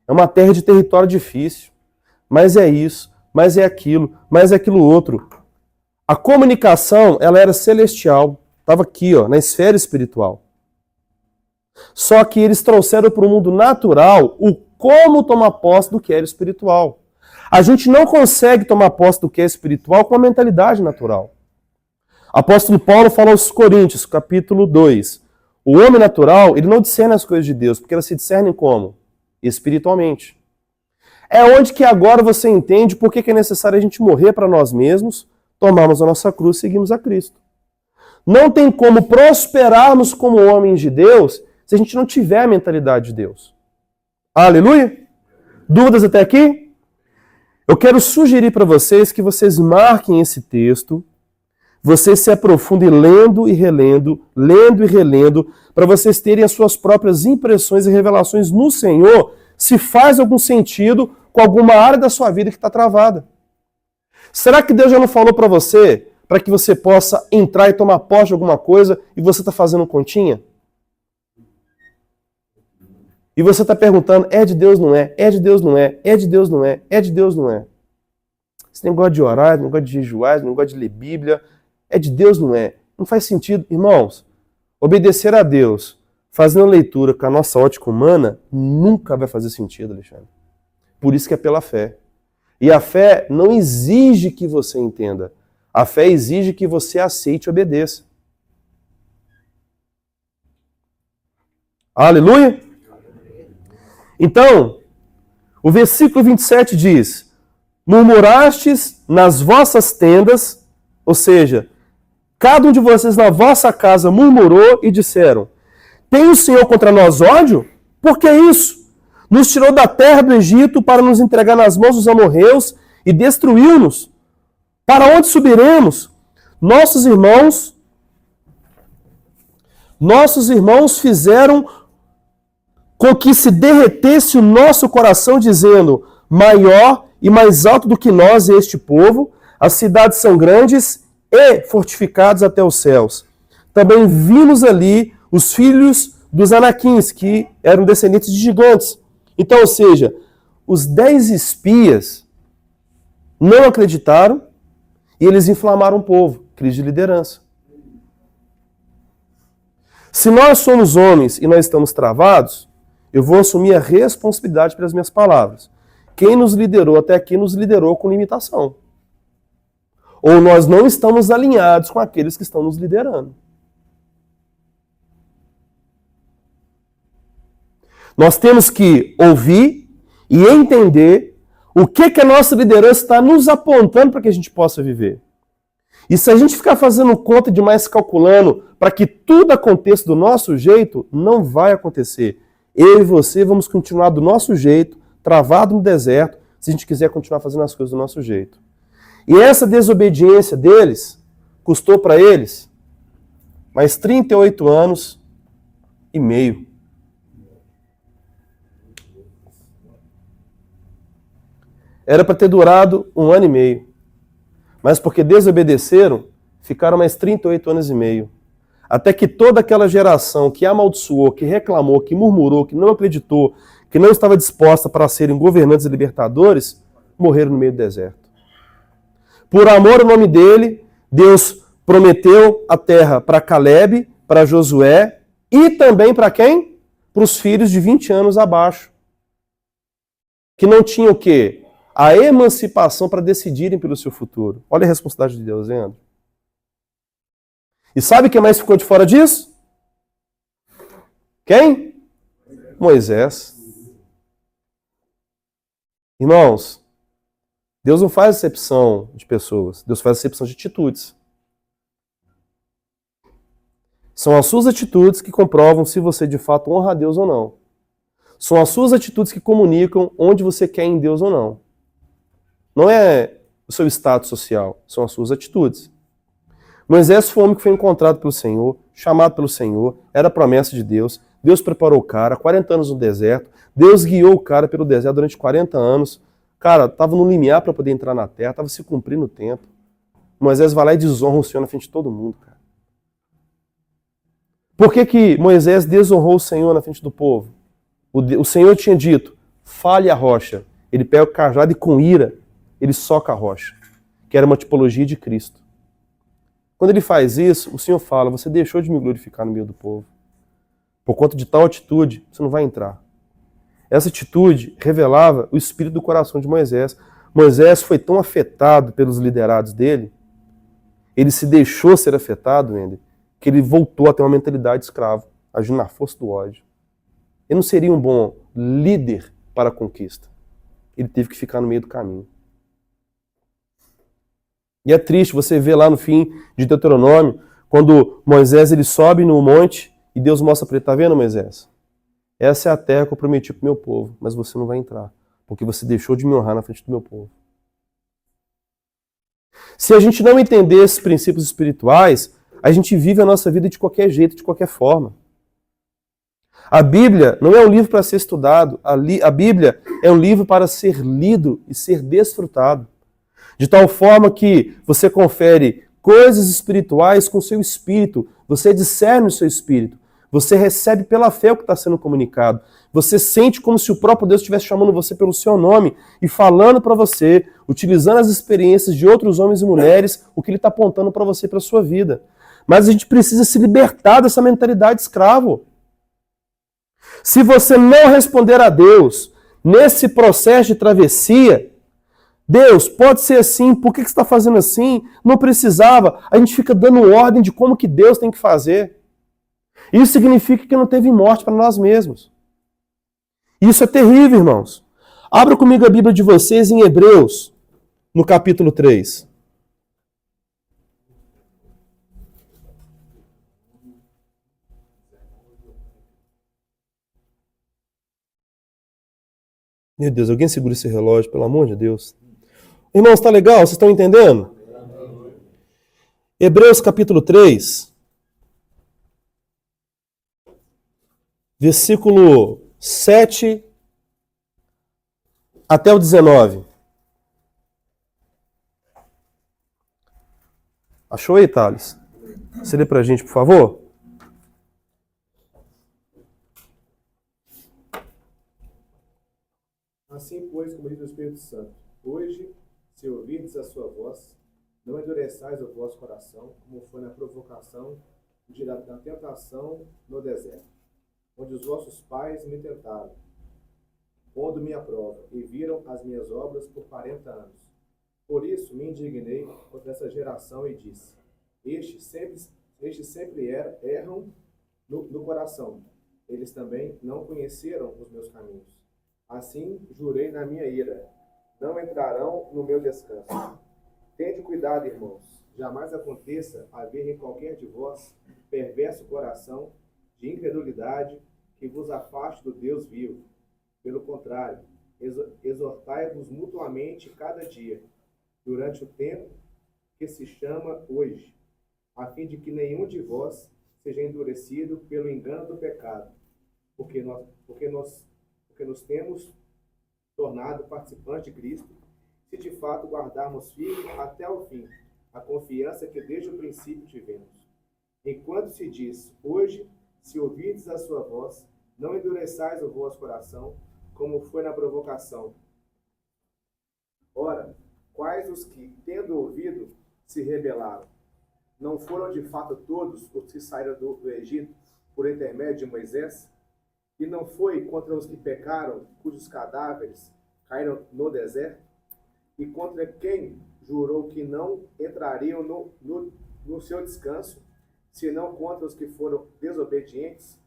É uma terra de território difícil. Mas é isso, mas é aquilo outro. A comunicação, ela era celestial. Estava aqui, ó, na esfera espiritual. Só que eles trouxeram para o mundo natural o como tomar posse do que era espiritual. A gente não consegue tomar posse do que é espiritual com a mentalidade natural. Apóstolo Paulo fala aos Coríntios, capítulo 2. O homem natural, ele não discerne as coisas de Deus, porque elas se discernem como? Espiritualmente. É onde que agora você entende por que é necessário a gente morrer para nós mesmos, tomarmos a nossa cruz e seguirmos a Cristo. Não tem como prosperarmos como homens de Deus se a gente não tiver a mentalidade de Deus. Aleluia? Dúvidas até aqui? Eu quero sugerir para vocês que vocês marquem esse texto, vocês se aprofundem lendo e relendo, para vocês terem as suas próprias impressões e revelações no Senhor, se faz algum sentido com alguma área da sua vida que está travada. Será que Deus já não falou para você, para que você possa entrar e tomar posse de alguma coisa e você está fazendo continha? E você está perguntando, é de Deus, não é? É de Deus, não é? É de Deus, não é? É de Deus, não é? Esse negócio de orar, esse negócio de jejuar, esse negócio de ler Bíblia, é de Deus, não é? Não faz sentido. Irmãos, obedecer a Deus fazendo leitura com a nossa ótica humana nunca vai fazer sentido, Alexandre. Por isso que é pela fé. E a fé não exige que você entenda. A fé exige que você aceite e obedeça. Aleluia? Então, o versículo 27 diz: murmurastes nas vossas tendas, ou seja, cada um de vocês na vossa casa murmurou e disseram: tem o Senhor contra nós ódio? Por que isso? Nos tirou da terra do Egito para nos entregar nas mãos dos amorreus e destruiu-nos. Para onde subiremos? Nossos irmãos fizeram com que se derretesse o nosso coração, dizendo: maior e mais alto do que nós é este povo, as cidades são grandes e fortificadas até os céus. Também vimos ali os filhos dos Anaquins, que eram descendentes de gigantes. Então, ou seja, os 10 espias não acreditaram e eles inflamaram o povo. Crise de liderança. Se nós somos homens e nós estamos travados, eu vou assumir a responsabilidade pelas minhas palavras. Quem nos liderou até aqui nos liderou com limitação. Ou nós não estamos alinhados com aqueles que estão nos liderando. Nós temos que ouvir e entender o que a nossa liderança está nos apontando para que a gente possa viver. E se a gente ficar fazendo conta demais, calculando para que tudo aconteça do nosso jeito, não vai acontecer. Eu e você vamos continuar do nosso jeito, travado no deserto, se a gente quiser continuar fazendo as coisas do nosso jeito. E essa desobediência deles custou para eles mais 38 anos e meio. Era para ter durado 1 ano e meio. Mas porque desobedeceram, ficaram mais 38 anos e meio. Até que toda aquela geração que amaldiçoou, que reclamou, que murmurou, que não acreditou, que não estava disposta para serem governantes e libertadores, morreram no meio do deserto. Por amor ao nome dele, Deus prometeu a terra para Caleb, para Josué e também para quem? Para os filhos de 20 anos abaixo. Que não tinham o quê? A emancipação para decidirem pelo seu futuro. Olha a responsabilidade de Deus, Leandro. E sabe quem mais ficou de fora disso? Quem? Moisés. Irmãos, Deus não faz acepção de pessoas, Deus faz acepção de atitudes. São as suas atitudes que comprovam se você de fato honra a Deus ou não. São as suas atitudes que comunicam onde você quer em Deus ou não. Não é o seu status social, são as suas atitudes. Moisés foi um homem que foi encontrado pelo Senhor, chamado pelo Senhor, era promessa de Deus. Deus preparou o cara, 40 anos no deserto. Deus guiou o cara pelo deserto durante 40 anos. Cara, estava no limiar para poder entrar na terra, estava se cumprindo o tempo. Moisés vai lá e desonra o Senhor na frente de todo mundo, cara. Por que Moisés desonrou o Senhor na frente do povo? O Senhor tinha dito, fale a rocha. Ele pega o cajado e com ira, ele soca a rocha, que era uma tipologia de Cristo. Quando ele faz isso, o Senhor fala, você deixou de me glorificar no meio do povo. Por conta de tal atitude, você não vai entrar. Essa atitude revelava o espírito do coração de Moisés. Moisés foi tão afetado pelos liderados dele, ele se deixou ser afetado, que ele voltou a ter uma mentalidade de escravo, agindo na força do ódio. Ele não seria um bom líder para a conquista. Ele teve que ficar no meio do caminho. E é triste você ver lá no fim de Deuteronômio, quando Moisés ele sobe no monte e Deus mostra para ele, tá vendo, Moisés? Essa é a terra que eu prometi para o meu povo, mas você não vai entrar, porque você deixou de me honrar na frente do meu povo. Se a gente não entender esses princípios espirituais, a gente vive a nossa vida de qualquer jeito, de qualquer forma. A Bíblia não é um livro para ser estudado, a Bíblia é um livro para ser lido e ser desfrutado. De tal forma que você confere coisas espirituais com o seu espírito, você discerne o seu espírito, você recebe pela fé o que está sendo comunicado, você sente como se o próprio Deus estivesse chamando você pelo seu nome e falando para você, utilizando as experiências de outros homens e mulheres, o que ele está apontando para você e para a sua vida. Mas a gente precisa se libertar dessa mentalidade de escravo. Se você não responder a Deus nesse processo de travessia, Deus, pode ser assim, por que você está fazendo assim? Não precisava. A gente fica dando ordem de como que Deus tem que fazer. Isso significa que não teve morte para nós mesmos. Isso é terrível, irmãos. Abra comigo a Bíblia de vocês em Hebreus, no capítulo 3. Meu Deus, alguém segura esse relógio, pelo amor de Deus. Irmãos, tá legal? Vocês estão entendendo? Hebreus capítulo 3, versículo 7 até o 19. Achou aí, Thales? Você lê pra gente, por favor? Assim, pois, como diz o Espírito Santo, hoje, se ouvirdes a sua voz, não endureçais o vosso coração, como foi na provocação da tentação no deserto, onde os vossos pais me tentaram, pondo-me à prova, e viram as minhas obras por 40 anos. Por isso me indignei contra essa geração e disse, estes sempre erram no coração, eles também não conheceram os meus caminhos. Assim jurei na minha ira, não entrarão no meu descanso. Tende cuidado, irmãos, jamais aconteça haver em qualquer de vós perverso coração de incredulidade que vos afaste do Deus vivo. Pelo contrário, exortai-vos mutuamente cada dia, durante o tempo que se chama hoje, a fim de que nenhum de vós seja endurecido pelo engano do pecado, porque nos temos tornado participantes de Cristo, se de fato guardarmos firme até o fim a confiança que desde o princípio tivemos. Enquanto se diz, hoje, se ouvirdes a sua voz, não endureçais o vosso coração, como foi na provocação. Ora, quais os que, tendo ouvido, se rebelaram? Não foram de fato todos os que saíram do Egito por intermédio de Moisés? E não foi contra os que pecaram, cujos cadáveres caíram no deserto? E contra quem jurou que não entrariam no seu descanso, senão contra os que foram desobedientes?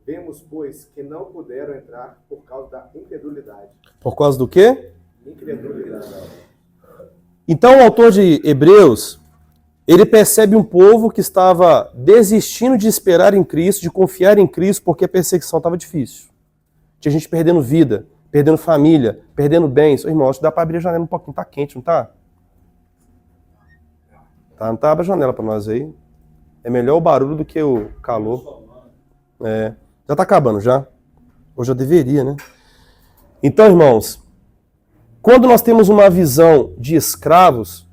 Vemos, pois, que não puderam entrar por causa da incredulidade. Por causa do quê? Incredulidade. Então o autor de Hebreus, ele percebe um povo que estava desistindo de esperar em Cristo, de confiar em Cristo, porque a perseguição estava difícil. Tinha gente perdendo vida, perdendo família, perdendo bens. Ô, irmão, acho que dá para abrir a janela um pouquinho, tá quente, não tá? Tá, não tá? Abre a janela para nós aí. É melhor o barulho do que o calor. É, já tá acabando, já? Ou já deveria, né? Então, irmãos, quando nós temos uma visão de escravos,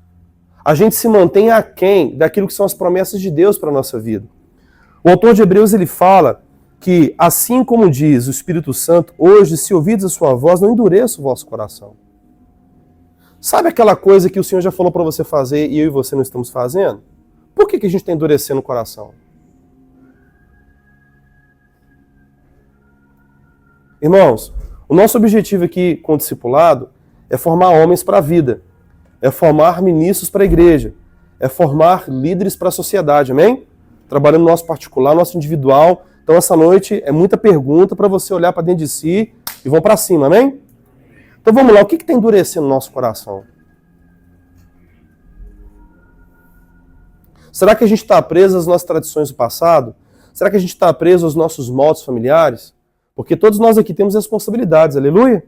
a gente se mantém aquém daquilo que são as promessas de Deus para a nossa vida. O autor de Hebreus, ele fala que, assim como diz o Espírito Santo, hoje, se ouvides a sua voz, não endureça o vosso coração. Sabe aquela coisa que o Senhor já falou para você fazer e eu e você não estamos fazendo? Por que a gente está endurecendo o coração? Irmãos, o nosso objetivo aqui com o discipulado é formar homens para a vida, é formar ministros para a igreja, é formar líderes para a sociedade, amém? Trabalhando no nosso particular, no nosso individual. Então essa noite é muita pergunta para você olhar para dentro de si e vão para cima, amém? Então vamos lá, o que está endurecendo o nosso coração? Será que a gente está preso às nossas tradições do passado? Será que a gente está preso aos nossos modos familiares? Porque todos nós aqui temos responsabilidades, aleluia?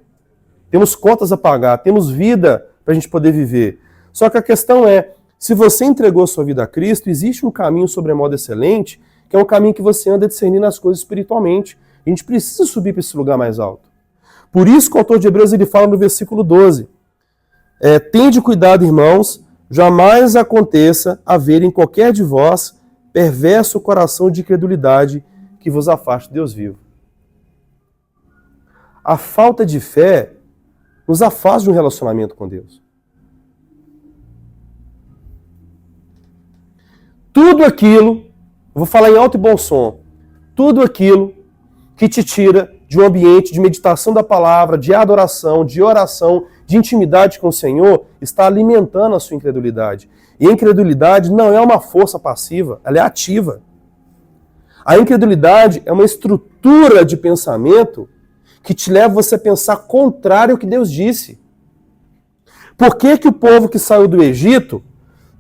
Temos contas a pagar, temos vida para a gente poder viver. Só que a questão é, se você entregou sua vida a Cristo, existe um caminho sobremodo excelente, que é um caminho que você anda discernindo as coisas espiritualmente. A gente precisa subir para esse lugar mais alto. Por isso que o autor de Hebreus ele fala no versículo 12, tende cuidado, irmãos, jamais aconteça haver em qualquer de vós perverso coração de incredulidade que vos afaste de Deus vivo. A falta de fé nos afasta de um relacionamento com Deus. Tudo aquilo, vou falar em alto e bom som, tudo aquilo que te tira de um ambiente de meditação da palavra, de adoração, de oração, de intimidade com o Senhor, está alimentando a sua incredulidade. E a incredulidade não é uma força passiva, ela é ativa. A incredulidade é uma estrutura de pensamento que te leva você a pensar contrário ao que Deus disse. Por que que o povo que saiu do Egito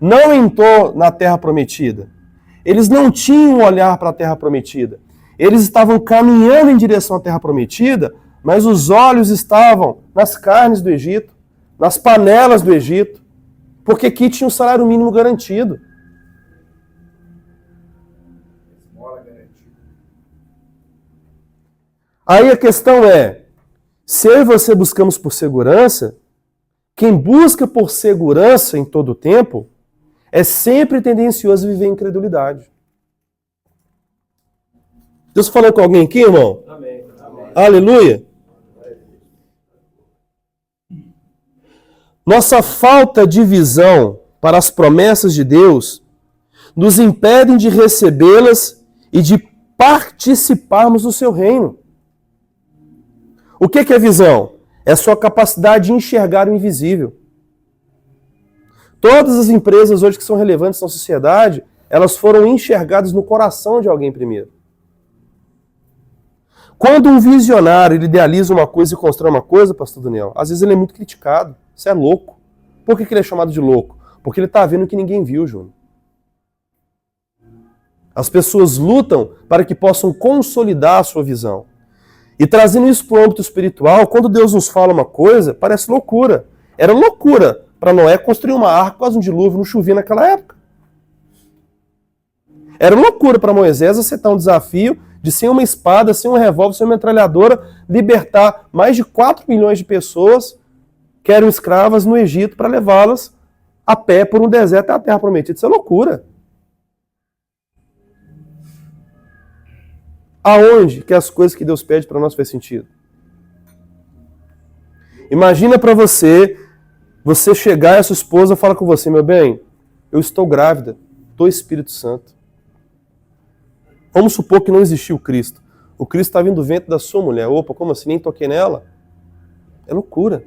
não entrou na Terra Prometida? Eles não tinham um olhar para a Terra Prometida. Eles estavam caminhando em direção à Terra Prometida, mas os olhos estavam nas carnes do Egito, nas panelas do Egito, porque aqui tinha um salário mínimo garantido. Aí a questão é, se eu e você buscamos por segurança, quem busca por segurança em todo o tempo é sempre tendencioso a viver em incredulidade. Deus falou com alguém aqui, irmão? Amém. Amém. Aleluia. Nossa falta de visão para as promessas de Deus nos impedem de recebê-las e de participarmos do seu reino. O que é visão? É a sua capacidade de enxergar o invisível. Todas as empresas hoje que são relevantes na sociedade, elas foram enxergadas no coração de alguém primeiro. Quando um visionário ele idealiza uma coisa e constrói uma coisa, pastor Daniel, às vezes ele é muito criticado. Você é louco. Por que ele é chamado de louco? Porque ele está vendo o que ninguém viu, Júnior. As pessoas lutam para que possam consolidar a sua visão. E trazendo isso para o âmbito espiritual, quando Deus nos fala uma coisa, parece loucura. Era loucura para Noé construir uma arca por causa de um dilúvio, não chovia naquela época. Era loucura para Moisés aceitar um desafio de, sem uma espada, sem um revólver, sem uma metralhadora, libertar mais de 4 milhões de pessoas que eram escravas no Egito para levá-las a pé por um deserto até a Terra Prometida. Isso é loucura. Aonde que as coisas que Deus pede para nós faz sentido? Imagina para você chegar e a sua esposa fala com você, meu bem, eu estou grávida do Espírito Santo. Vamos supor que não existiu Cristo. O Cristo está vindo do ventre da sua mulher. Opa, como assim? Nem toquei nela? É loucura.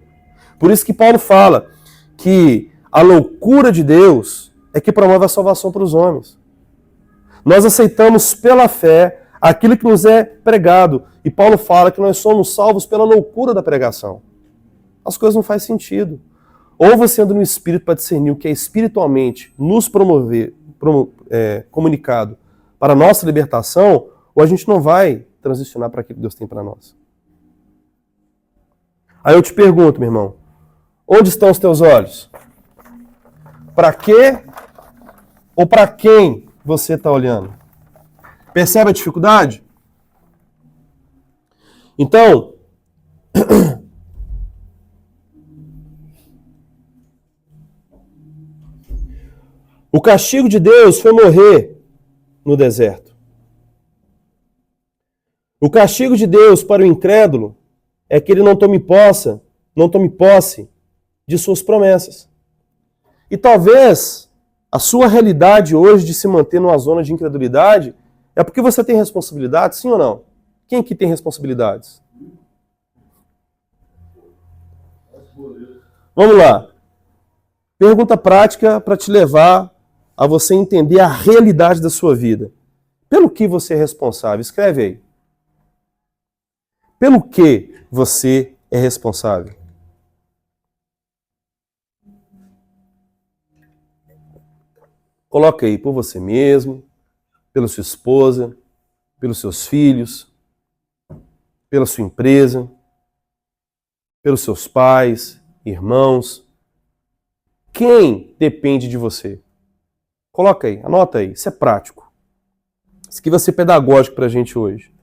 Por isso que Paulo fala que a loucura de Deus é que promove a salvação para os homens. Nós aceitamos pela fé aquilo que nos é pregado. E Paulo fala que nós somos salvos pela loucura da pregação. As coisas não fazem sentido. Ou você anda no Espírito para discernir o que é espiritualmente nos comunicado para a nossa libertação, ou a gente não vai transicionar para aquilo que Deus tem para nós. Aí eu te pergunto, meu irmão, onde estão os teus olhos? Para quê ou para quem você está olhando? Percebe a dificuldade? Então, o castigo de Deus foi morrer no deserto. O castigo de Deus para o incrédulo é que ele não tome posse de suas promessas. E talvez A sua realidade hoje de se manter numa zona de incredulidade é porque você tem responsabilidade, sim ou não? Quem aqui tem responsabilidades? Vamos lá. Pergunta prática para te levar a você entender a realidade da sua vida. Pelo que você é responsável? Escreve aí. Pelo que você é responsável? Coloca aí por você mesmo, pela sua esposa, pelos seus filhos, pela sua empresa, pelos seus pais, irmãos. Quem depende de você? Coloca aí, anota aí, isso é prático. Isso aqui vai ser pedagógico para a gente hoje.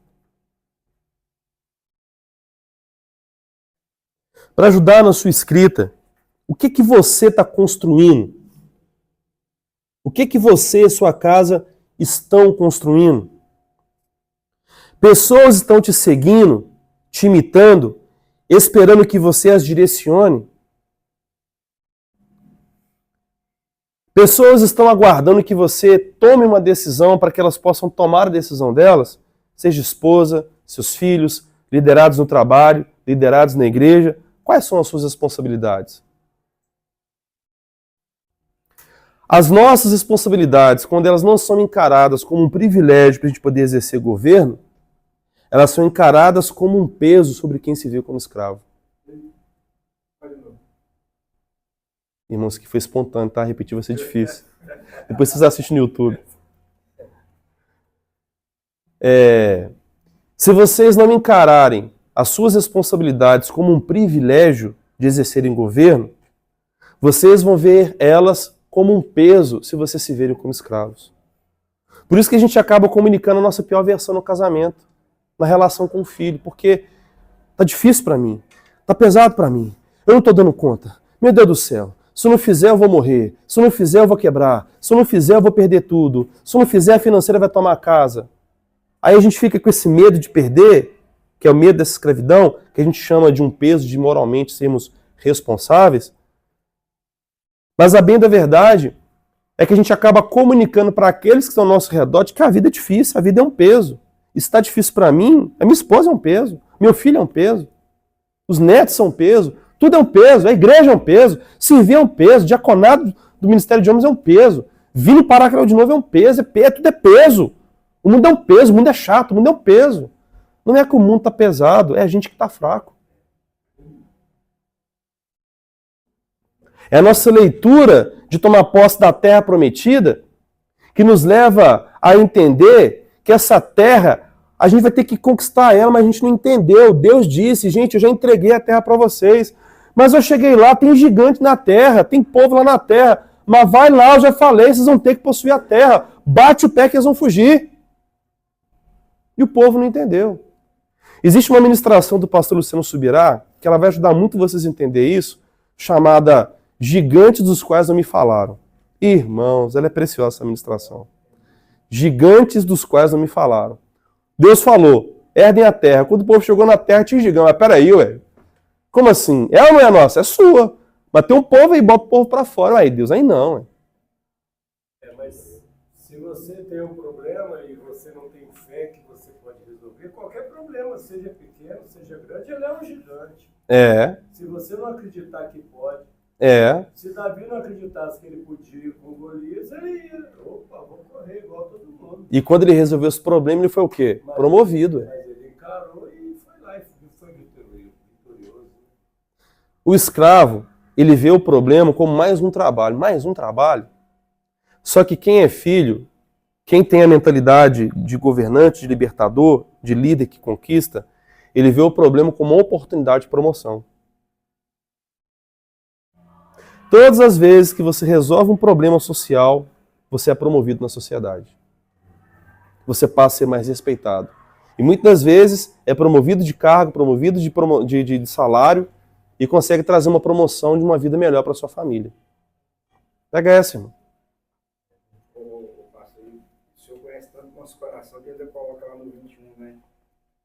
Para ajudar na sua escrita, o que você está construindo? O que você e sua casa estão construindo? Pessoas estão te seguindo, te imitando, esperando que você as direcione? Pessoas estão aguardando que você tome uma decisão para que elas possam tomar a decisão delas? Seja esposa, seus filhos, liderados no trabalho, liderados na igreja. Quais são as suas responsabilidades? As nossas responsabilidades, quando elas não são encaradas como um privilégio para a gente poder exercer governo, elas são encaradas como um peso sobre quem se vê como escravo. Irmãos, que foi espontâneo, tá? Repetir vai ser difícil. Depois vocês assistem no YouTube. Se vocês não encararem as suas responsabilidades como um privilégio de exercerem governo, vocês vão ver elas como um peso se vocês se verem como escravos. Por isso que a gente acaba comunicando a nossa pior versão no casamento, na relação com o filho, porque tá difícil para mim, tá pesado para mim, eu não tô dando conta, meu Deus do céu, se eu não fizer eu vou morrer, se eu não fizer eu vou quebrar, se eu não fizer eu vou perder tudo, se eu não fizer a financeira vai tomar a casa. Aí a gente fica com esse medo de perder, que é o medo dessa escravidão, que a gente chama de um peso de moralmente sermos responsáveis. Mas a bem da verdade é que a gente acaba comunicando para aqueles que estão ao nosso redor de que a vida é difícil, a vida é um peso. Isso está difícil para mim, a minha esposa é um peso, meu filho é um peso, os netos são um peso, tudo é um peso, a igreja é um peso, servir é um peso, diaconado do Ministério de Homens é um peso, vir no Paracel de novo é um peso, tudo é peso. O mundo é um peso, o mundo é chato, o mundo é um peso. Não é que o mundo está pesado, é a gente que está fraco. É a nossa leitura de tomar posse da terra prometida que nos leva a entender que essa terra, a gente vai ter que conquistar ela, mas a gente não entendeu. Deus disse, gente, eu já entreguei a terra para vocês, mas eu cheguei lá, tem gigante na terra, tem povo lá na terra, mas vai lá, eu já falei, vocês vão ter que possuir a terra, bate o pé que eles vão fugir. E o povo não entendeu. Existe uma ministração do pastor Luciano Subirá, que ela vai ajudar muito vocês a entender isso, chamada Gigantes dos quais não me falaram. Irmãos, ela é preciosa essa ministração. Gigantes dos quais não me falaram. Deus falou, herdem a terra. Quando o povo chegou na terra, tinha gigante. Mas peraí, ué. Como assim? Ela não é nossa, é sua. Mas tem um povo aí, bota o povo pra fora. Aí Deus, aí não, ué. Mas se você tem um problema e você não tem fé que você pode resolver, qualquer problema, seja pequeno, seja grande, ele é um gigante. Se você não acreditar que pode, se Davi não acreditasse que ele podia ir com Golias, ele ia, opa, vou correr igual todo mundo. E quando ele resolveu esse problema, ele foi o quê? Promovido. Mas ele encarou e foi lá e foi vitorioso. O escravo, ele vê o problema como mais um trabalho. Mais um trabalho. Só que quem é filho, quem tem a mentalidade de governante, de libertador, de líder que conquista, ele vê o problema como uma oportunidade de promoção. Todas as vezes que você resolve um problema social, você é promovido na sociedade. Você passa a ser mais respeitado. E muitas vezes é promovido de cargo, promovido de salário e consegue trazer uma promoção de uma vida melhor para sua família. Pega essa, irmão. O senhor conhece tanto o nosso coração que ele coloca lá no 21, né?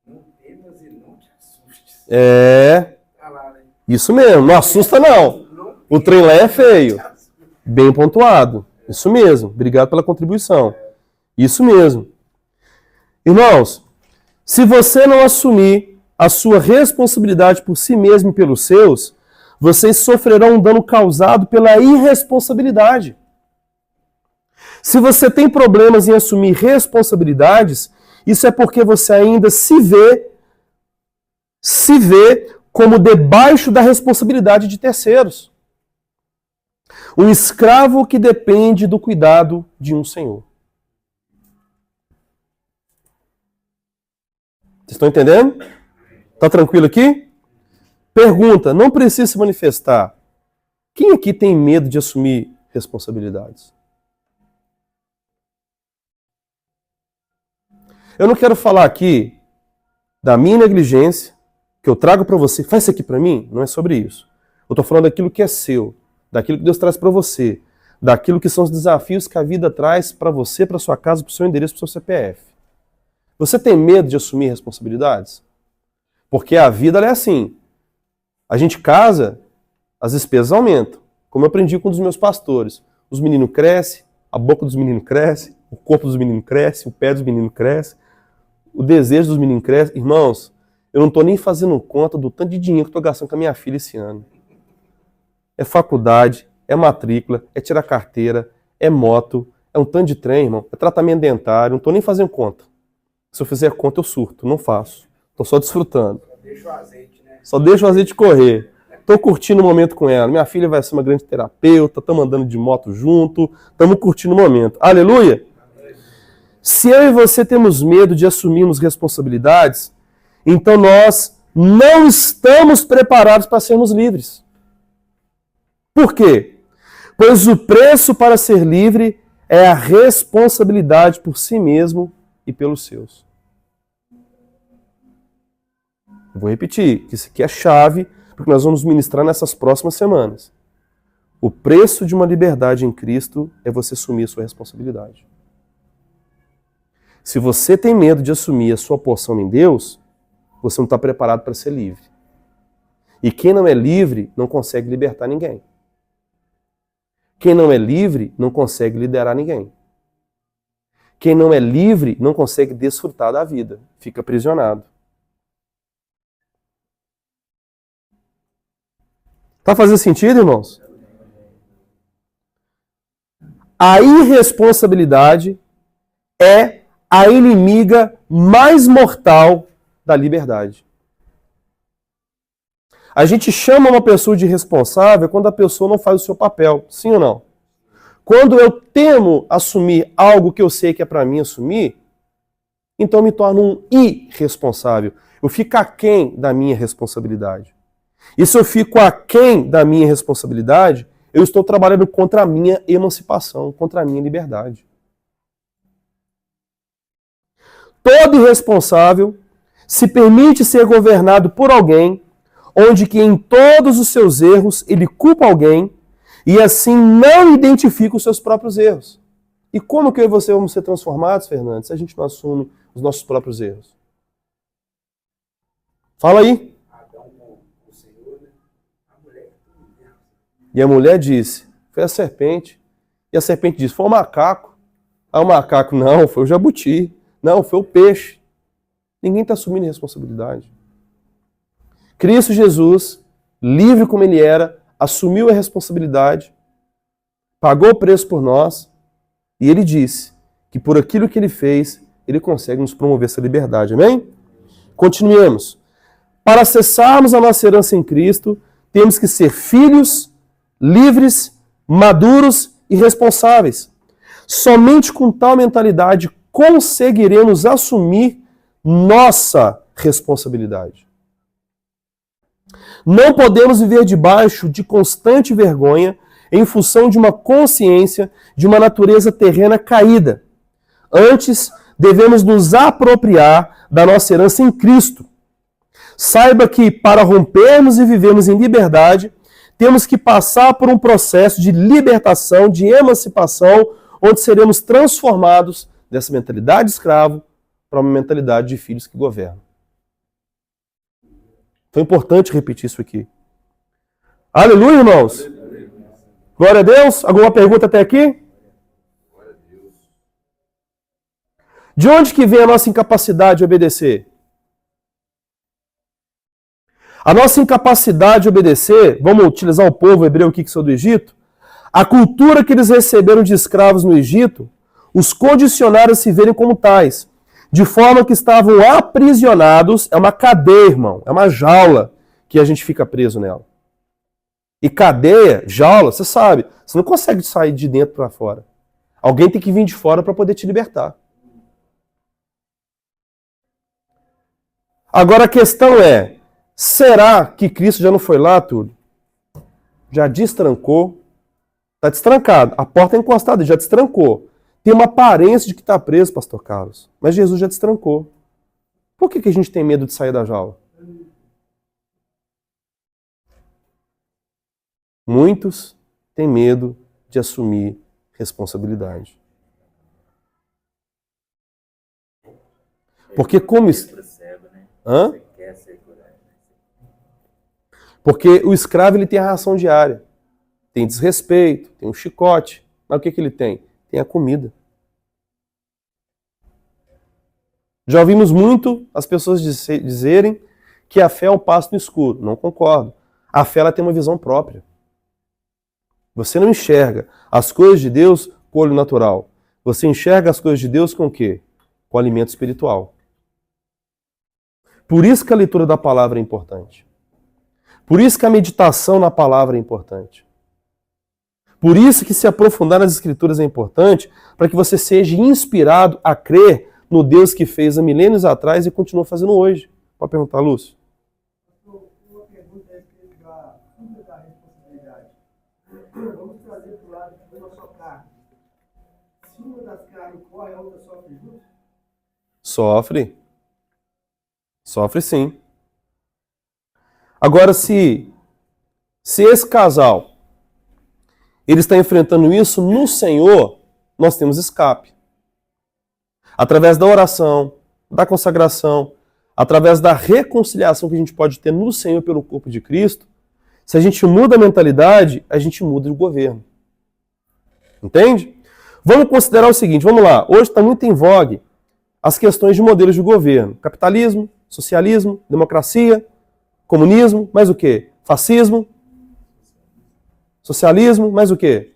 Não temas e não te assustes. Tá lá, né? Isso mesmo. Não assusta, não. O trem lá é feio. Bem pontuado. Isso mesmo. Obrigado pela contribuição. Isso mesmo. Irmãos, se você não assumir a sua responsabilidade por si mesmo e pelos seus, vocês sofrerão um dano causado pela irresponsabilidade. Se você tem problemas em assumir responsabilidades, isso é porque você ainda se vê como debaixo da responsabilidade de terceiros. Um escravo que depende do cuidado de um senhor. Vocês estão entendendo? Está tranquilo aqui? Pergunta, não precisa se manifestar. Quem aqui tem medo de assumir responsabilidades? Eu não quero falar aqui da minha negligência, que eu trago para você, faz isso aqui para mim, não é sobre isso. Eu estou falando daquilo que é seu, daquilo que Deus traz para você, daquilo que são os desafios que a vida traz para você, para sua casa, para o seu endereço, para o seu CPF. Você tem medo de assumir responsabilidades? Porque a vida ela é assim. A gente casa, as despesas aumentam. Como eu aprendi com um dos meus pastores. Os meninos crescem, a boca dos meninos cresce, o corpo dos meninos cresce, o pé dos meninos cresce, o desejo dos meninos cresce. Irmãos, eu não estou nem fazendo conta do tanto de dinheiro que estou gastando com a minha filha esse ano. É faculdade, é matrícula, é tirar carteira, é moto, é um tanto de trem, irmão, é tratamento dentário, não estou nem fazendo conta. Se eu fizer conta, eu surto, não faço. Estou só desfrutando. Deixa o azeite, né? Só deixo o azeite correr. Estou curtindo o momento com ela. Minha filha vai ser uma grande terapeuta, estamos andando de moto junto, estamos curtindo o momento. Aleluia! Se eu e você temos medo de assumirmos responsabilidades, então nós não estamos preparados para sermos livres. Por quê? Pois o preço para ser livre é a responsabilidade por si mesmo e pelos seus. Eu vou repetir, que isso aqui é chave, porque nós vamos ministrar nessas próximas semanas. O preço de uma liberdade em Cristo é você assumir a sua responsabilidade. Se você tem medo de assumir a sua porção em Deus, você não está preparado para ser livre. E quem não é livre não consegue libertar ninguém. Quem não é livre não consegue liderar ninguém. Quem não é livre não consegue desfrutar da vida, fica aprisionado. Tá fazendo sentido, irmãos? A irresponsabilidade é a inimiga mais mortal da liberdade. A gente chama uma pessoa de irresponsável quando a pessoa não faz o seu papel, sim ou não? Quando eu temo assumir algo que eu sei que é para mim assumir, então eu me torno um irresponsável. Eu fico aquém da minha responsabilidade. E se eu fico aquém da minha responsabilidade, eu estou trabalhando contra a minha emancipação, contra a minha liberdade. Todo irresponsável se permite ser governado por alguém, onde que em todos os seus erros ele culpa alguém e assim não identifica os seus próprios erros. E como que eu e você vamos ser transformados, Fernando, se a gente não assume os nossos próprios erros? Fala aí. E a mulher disse, foi a serpente. E a serpente disse, foi o macaco. Ah, o macaco, não, foi o jabuti. Não, foi o peixe. Ninguém está assumindo responsabilidade. Cristo Jesus, livre como ele era, assumiu a responsabilidade, pagou o preço por nós, e ele disse que por aquilo que ele fez, ele consegue nos promover essa liberdade. Amém? Continuemos. Para acessarmos a nossa herança em Cristo, temos que ser filhos, livres, maduros e responsáveis. Somente com tal mentalidade conseguiremos assumir nossa responsabilidade. Não podemos viver debaixo de constante vergonha em função de uma consciência de uma natureza terrena caída. Antes, devemos nos apropriar da nossa herança em Cristo. Saiba que, para rompermos e vivermos em liberdade, temos que passar por um processo de libertação, de emancipação, onde seremos transformados dessa mentalidade de escravo para uma mentalidade de filhos que governam. Foi importante repetir isso aqui. Aleluia, irmãos! Glória a Deus! Alguma pergunta até aqui? De onde que vem a nossa incapacidade de obedecer? A nossa incapacidade de obedecer, vamos utilizar o povo hebreu aqui que saiu do Egito, a cultura que eles receberam de escravos no Egito, os condicionaram a se verem como tais, de forma que estavam aprisionados, é uma cadeia, irmão, é uma jaula que a gente fica preso nela. E cadeia, jaula, você sabe, você não consegue sair de dentro para fora. Alguém tem que vir de fora para poder te libertar. Agora a questão é, será que Cristo já não foi lá, Túlio? Já destrancou? Está destrancado. A porta é encostada, já destrancou. Tem uma aparência de que está preso, pastor Carlos. Mas Jesus já destrancou. Por que a gente tem medo de sair da jaula? Muitos têm medo de assumir responsabilidade. Porque como... Hã? Porque o escravo ele tem a ração diária. Tem desrespeito, tem um chicote. Mas o que ele tem? Tem a comida. Já ouvimos muito as pessoas dizerem que a fé é um passo no escuro. Não concordo. A fé ela tem uma visão própria. Você não enxerga as coisas de Deus com o olho natural. Você enxerga as coisas de Deus com o quê? Com o alimento espiritual. Por isso que a leitura da palavra é importante. Por isso que a meditação na palavra é importante. Por isso que se aprofundar nas Escrituras é importante, para que você seja inspirado a crer no Deus que fez há milênios atrás e continua fazendo hoje. Pode perguntar, Lúcio? Uma pergunta a respeito da fuga da responsabilidade. Vamos trazer para o lado de uma só carne. Se uma das carnes corre, a outra sofre junto? Sofre. Sofre sim. Agora, se esse casal ele está enfrentando isso no Senhor, nós temos escape. Através da oração, da consagração, através da reconciliação que a gente pode ter no Senhor pelo corpo de Cristo, se a gente muda a mentalidade, a gente muda o governo. Entende? Vamos considerar o seguinte, vamos lá. Hoje está muito em vogue as questões de modelos de governo. Capitalismo, socialismo, democracia, comunismo, mais o quê? Fascismo, socialismo, mais o quê?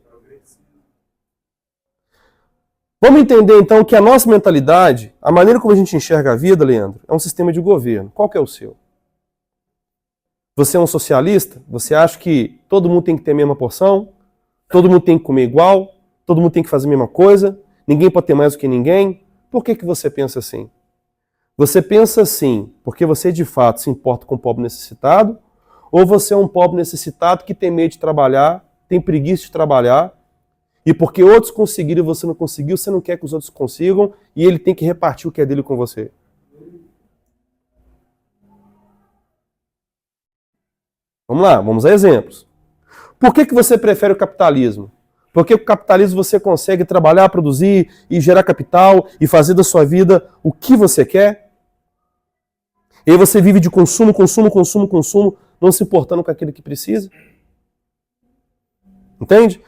Vamos entender então que a nossa mentalidade, a maneira como a gente enxerga a vida, Leandro, é um sistema de governo. Qual que é o seu? Você é um socialista? Você acha que todo mundo tem que ter a mesma porção? Todo mundo tem que comer igual? Todo mundo tem que fazer a mesma coisa? Ninguém pode ter mais do que ninguém? Por que você pensa assim? Você pensa assim porque você de fato se importa com o pobre necessitado? Ou você é um pobre necessitado que tem medo de trabalhar, tem preguiça de trabalhar, e porque outros conseguiram e você não conseguiu, você não quer que os outros consigam, e ele tem que repartir o que é dele com você? Vamos lá, vamos a exemplos. Por que você prefere o capitalismo? Porque o capitalismo você consegue trabalhar, produzir e gerar capital e fazer da sua vida o que você quer? E aí você vive de consumo, consumo, consumo, consumo, não se importando com aquilo que precisa? Entende?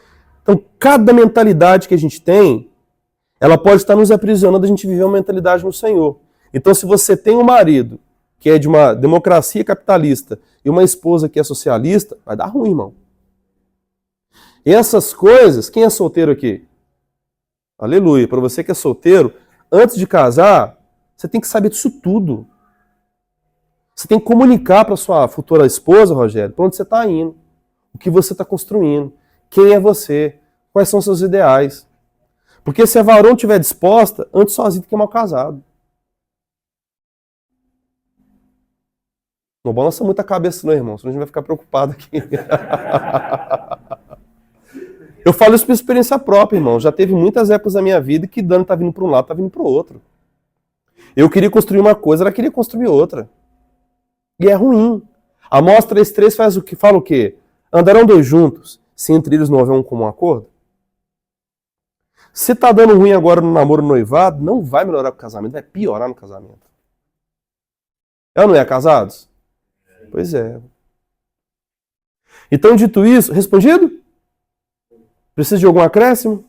Então, cada mentalidade que a gente tem, ela pode estar nos aprisionando a gente viver uma mentalidade no Senhor. Então, se você tem um marido que é de uma democracia capitalista e uma esposa que é socialista, vai dar ruim, irmão. E essas coisas, quem é solteiro aqui? Aleluia. Para você que é solteiro, antes de casar, você tem que saber disso tudo. Você tem que comunicar para sua futura esposa, Rogério, para onde você está indo, o que você está construindo, quem é você, quais são seus ideais. Porque se a varão estiver disposta, antes sozinho do que mal casado. Não balança muito a cabeça não, irmão, senão a gente vai ficar preocupado aqui. Eu falo isso por experiência própria, irmão. Já teve muitas épocas da minha vida que dano tá vindo para um lado, tá vindo para o outro. Eu queria construir uma coisa, ela queria construir outra. E é ruim. Amós 3:3 fala o quê? Andarão dois juntos, se entre eles não houver um comum acordo? Se tá dando ruim agora no namoro, no noivado, não vai melhorar o casamento, vai piorar no casamento. É ou não é, casados? Pois é. Então, dito isso, respondido? Precisa de algum acréscimo?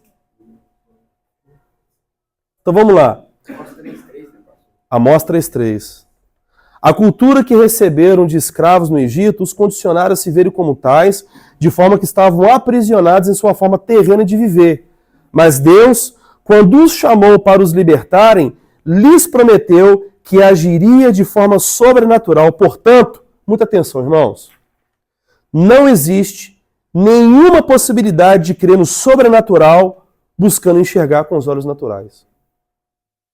Então vamos lá. Amós 3:3. A cultura que receberam de escravos no Egito os condicionaram a se verem como tais, de forma que estavam aprisionados em sua forma terrena de viver. Mas Deus, quando os chamou para os libertarem, lhes prometeu que agiria de forma sobrenatural. Portanto, muita atenção, irmãos. Não existe nenhuma possibilidade de crer no sobrenatural buscando enxergar com os olhos naturais.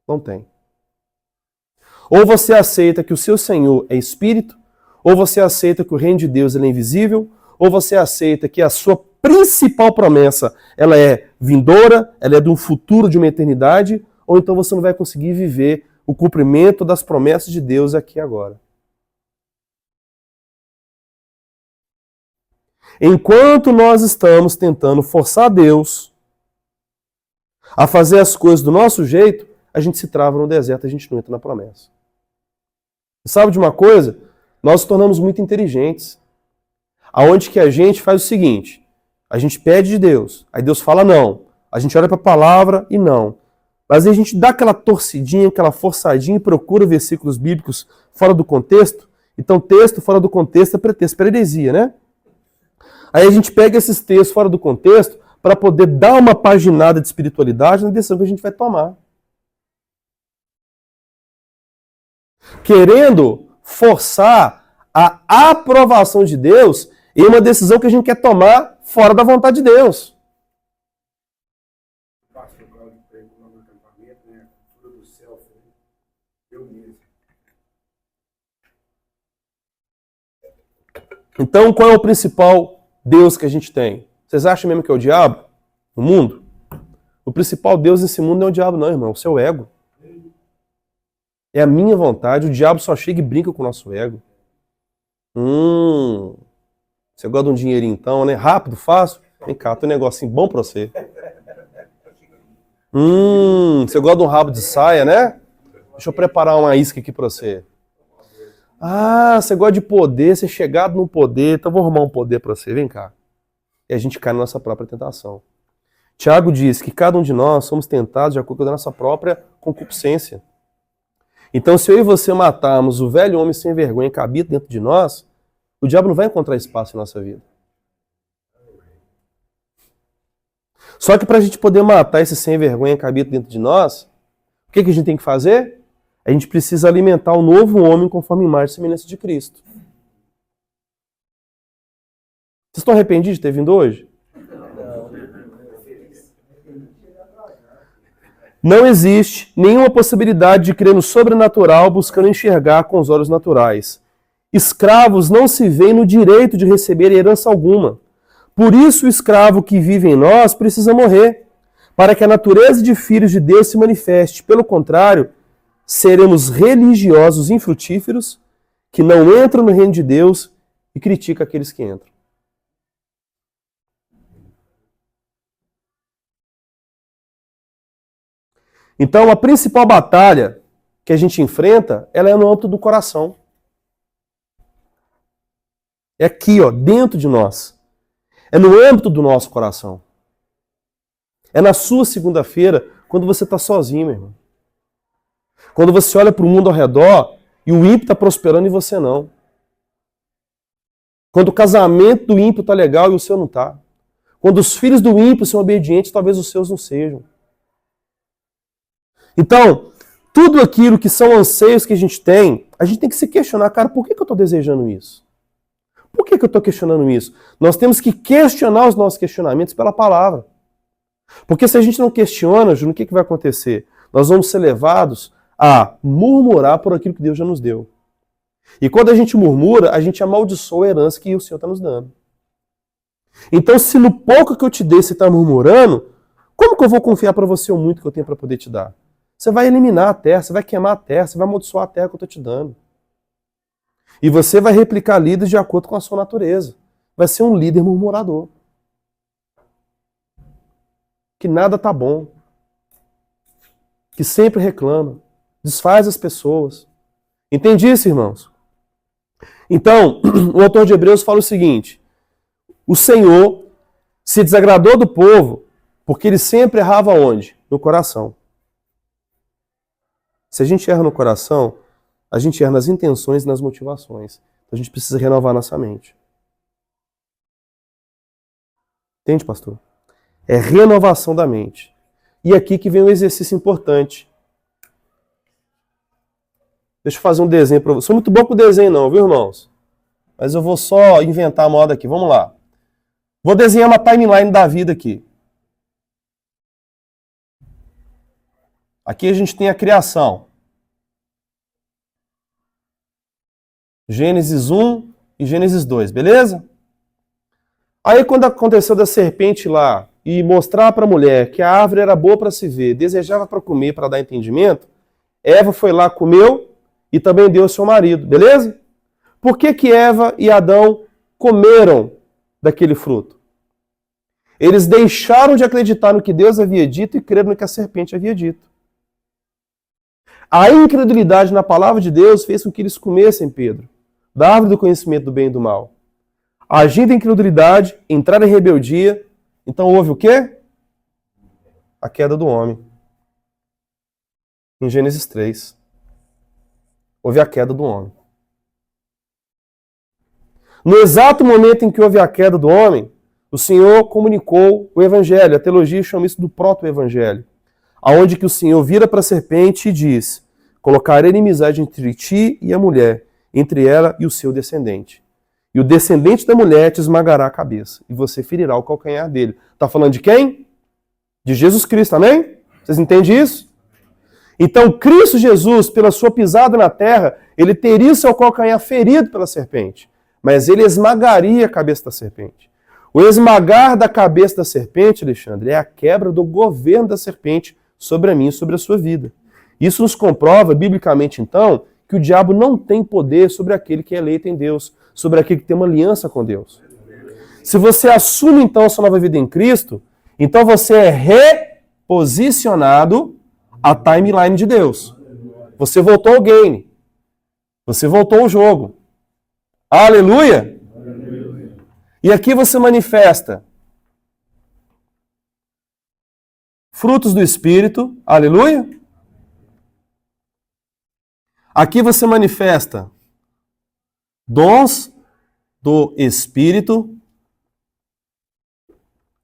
Não tem. Ou você aceita que o seu Senhor é Espírito, ou você aceita que o reino de Deus é invisível, ou você aceita que a sua principal promessa ela é vindoura, ela é de um futuro, de uma eternidade, ou então você não vai conseguir viver o cumprimento das promessas de Deus aqui e agora. Enquanto nós estamos tentando forçar Deus a fazer as coisas do nosso jeito, a gente se trava no deserto, a gente não entra na promessa. Sabe de uma coisa? Nós nos tornamos muito inteligentes. Aonde que a gente faz o seguinte, a gente pede de Deus, aí Deus fala não, a gente olha para a palavra e não. Mas aí a gente dá aquela torcidinha, aquela forçadinha e procura versículos bíblicos fora do contexto. Então texto fora do contexto é pretexto para heresia, né? Aí a gente pega esses textos fora do contexto para poder dar uma paginada de espiritualidade na decisão que a gente vai tomar. Querendo forçar a aprovação de Deus em uma decisão que a gente quer tomar fora da vontade de Deus. O pastor Cláudio pregou lá no acampamento, né? A cultura do self, né? Eu mesmo. Então, qual é o principal Deus que a gente tem? Vocês acham mesmo que é o diabo? No mundo? O principal Deus nesse mundo não é o diabo, não, irmão. É o seu ego. É a minha vontade. O diabo só chega e brinca com o nosso ego. Você gosta de um dinheirinho então, né? Rápido, fácil? Vem cá, tem um negocinho bom pra você. Você gosta de um rabo de saia, né? Deixa eu preparar uma isca aqui pra você. Ah, você gosta de poder, você é chegado no poder, então eu vou arrumar um poder pra você. Vem cá. E a gente cai na nossa própria tentação. Tiago diz que cada um de nós somos tentados de acordo com a nossa própria concupiscência. Então, se eu e você matarmos o velho homem sem vergonha que habita dentro de nós, o diabo não vai encontrar espaço em nossa vida. Só que para a gente poder matar esse sem vergonha que habita dentro de nós, o que a gente tem que fazer? A gente precisa alimentar o novo homem conforme a imagem e semelhança de Cristo. Vocês estão arrependidos de ter vindo hoje? Não existe nenhuma possibilidade de crer no sobrenatural buscando enxergar com os olhos naturais. Escravos não se veem no direito de receber herança alguma. Por isso o escravo que vive em nós precisa morrer, para que a natureza de filhos de Deus se manifeste. Pelo contrário, seremos religiosos infrutíferos que não entram no reino de Deus e criticam aqueles que entram. Então, a principal batalha que a gente enfrenta, ela é no âmbito do coração. É aqui, ó, dentro de nós. É no âmbito do nosso coração. É na sua segunda-feira, quando você está sozinho, meu irmão. Quando você olha para o mundo ao redor e o ímpio está prosperando e você não. Quando o casamento do ímpio está legal e o seu não está. Quando os filhos do ímpio são obedientes, talvez os seus não sejam. Então, tudo aquilo que são anseios que a gente tem que se questionar, cara, por que eu estou desejando isso? Por que eu estou questionando isso? Nós temos que questionar os nossos questionamentos pela palavra. Porque se a gente não questiona, Júnior, o que vai acontecer? Nós vamos ser levados a murmurar por aquilo que Deus já nos deu. E quando a gente murmura, a gente amaldiçoa a herança que o Senhor está nos dando. Então, se no pouco que eu te dei você está murmurando, como que eu vou confiar para você o muito que eu tenho para poder te dar? Você vai eliminar a terra, você vai queimar a terra, você vai amaldiçoar a terra que eu estou te dando. E você vai replicar líderes de acordo com a sua natureza. Vai ser um líder murmurador. Que nada tá bom. Que sempre reclama. Desfaz as pessoas. Entende isso, irmãos? Então, o autor de Hebreus fala o seguinte: o Senhor se desagradou do povo porque ele sempre errava onde? No coração. Se a gente erra no coração, a gente erra nas intenções e nas motivações. Então a gente precisa renovar nossa mente. Entende, pastor? É renovação da mente. E aqui que vem um exercício importante. Deixa eu fazer um desenho para você. Sou muito bom com desenho não, viu, irmãos? Mas eu vou só inventar a moda aqui. Vamos lá. Vou desenhar uma timeline da vida aqui. Aqui a gente tem a criação. Gênesis 1 e Gênesis 2, beleza? Aí quando aconteceu da serpente lá e mostrar para a mulher que a árvore era boa para se ver, desejava para comer, para dar entendimento, Eva foi lá, comeu e também deu ao seu marido, beleza? Por que que Eva e Adão comeram daquele fruto? Eles deixaram de acreditar no que Deus havia dito e creram no que a serpente havia dito. A incredulidade na palavra de Deus fez com que eles comessem, Pedro, da árvore do conhecimento do bem e do mal. Agindo em incredulidade, entraram em rebeldia, então houve o quê? A queda do homem. Em Gênesis 3. Houve a queda do homem. No exato momento em que houve a queda do homem, o Senhor comunicou o Evangelho. A teologia chama isso do proto-evangelho. Aonde que o Senhor vira para a serpente e diz: colocarei inimizade entre ti e a mulher, entre ela e o seu descendente. E o descendente da mulher te esmagará a cabeça, e você ferirá o calcanhar dele. Está falando de quem? De Jesus Cristo, amém? Vocês entendem isso? Então, Cristo Jesus, pela sua pisada na terra, ele teria seu calcanhar ferido pela serpente, mas ele esmagaria a cabeça da serpente. O esmagar da cabeça da serpente, Alexandre, é a quebra do governo da serpente sobre a minha e sobre a sua vida. Isso nos comprova, biblicamente, então, que o diabo não tem poder sobre aquele que é eleito em Deus, sobre aquele que tem uma aliança com Deus. Se você assume, então, a sua nova vida em Cristo, então você é reposicionado à timeline de Deus. Você voltou ao game. Você voltou ao jogo. Aleluia! E aqui você manifesta frutos do Espírito. Aleluia! Aqui você manifesta dons do Espírito.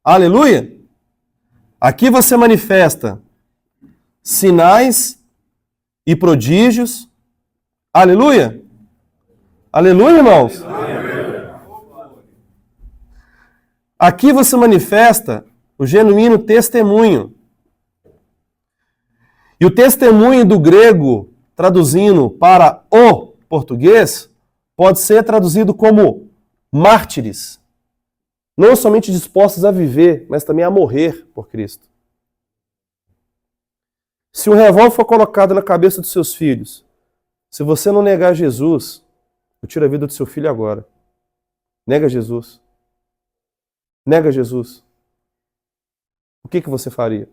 Aleluia! Aqui você manifesta sinais e prodígios. Aleluia! Aleluia, irmãos! Aqui você manifesta o genuíno testemunho. E o testemunho do grego, traduzindo para o português, pode ser traduzido como mártires. Não somente dispostos a viver, mas também a morrer por Cristo. Se um revólver for colocado na cabeça dos seus filhos, se você não negar Jesus, eu tiro a vida do seu filho agora. Nega Jesus. Nega Jesus. O que você faria?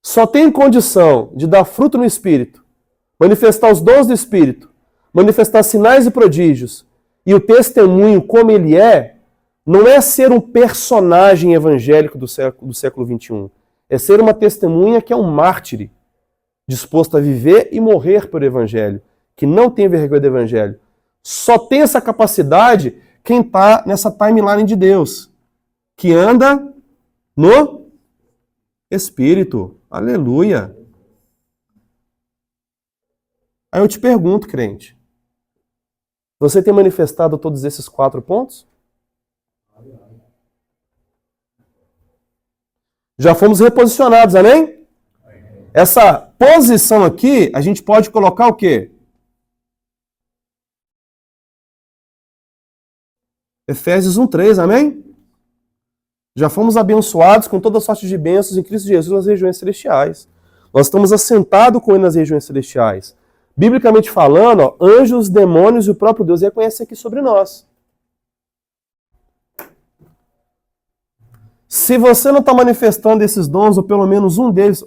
Só tem condição de dar fruto no Espírito, manifestar os dons do Espírito, manifestar sinais e prodígios, e o testemunho como ele é, não é ser um personagem evangélico do século XXI. É ser uma testemunha que é um mártir, disposto a viver e morrer por evangelho, que não tem vergonha do evangelho. Só tem essa capacidade quem está nessa timeline de Deus, que anda no Espírito. Aleluia! Aí eu te pergunto, crente, você tem manifestado todos esses 4 pontos? Já fomos reposicionados, amém? Essa posição aqui, a gente pode colocar o quê? Efésios 1:3, amém? Já fomos abençoados com toda sorte de bênçãos em Cristo Jesus nas regiões celestiais. Nós estamos assentados com ele nas regiões celestiais. Biblicamente falando, ó, anjos, demônios e o próprio Deus reconhecem aqui sobre nós. Se você não está manifestando esses dons, ou pelo menos um deles,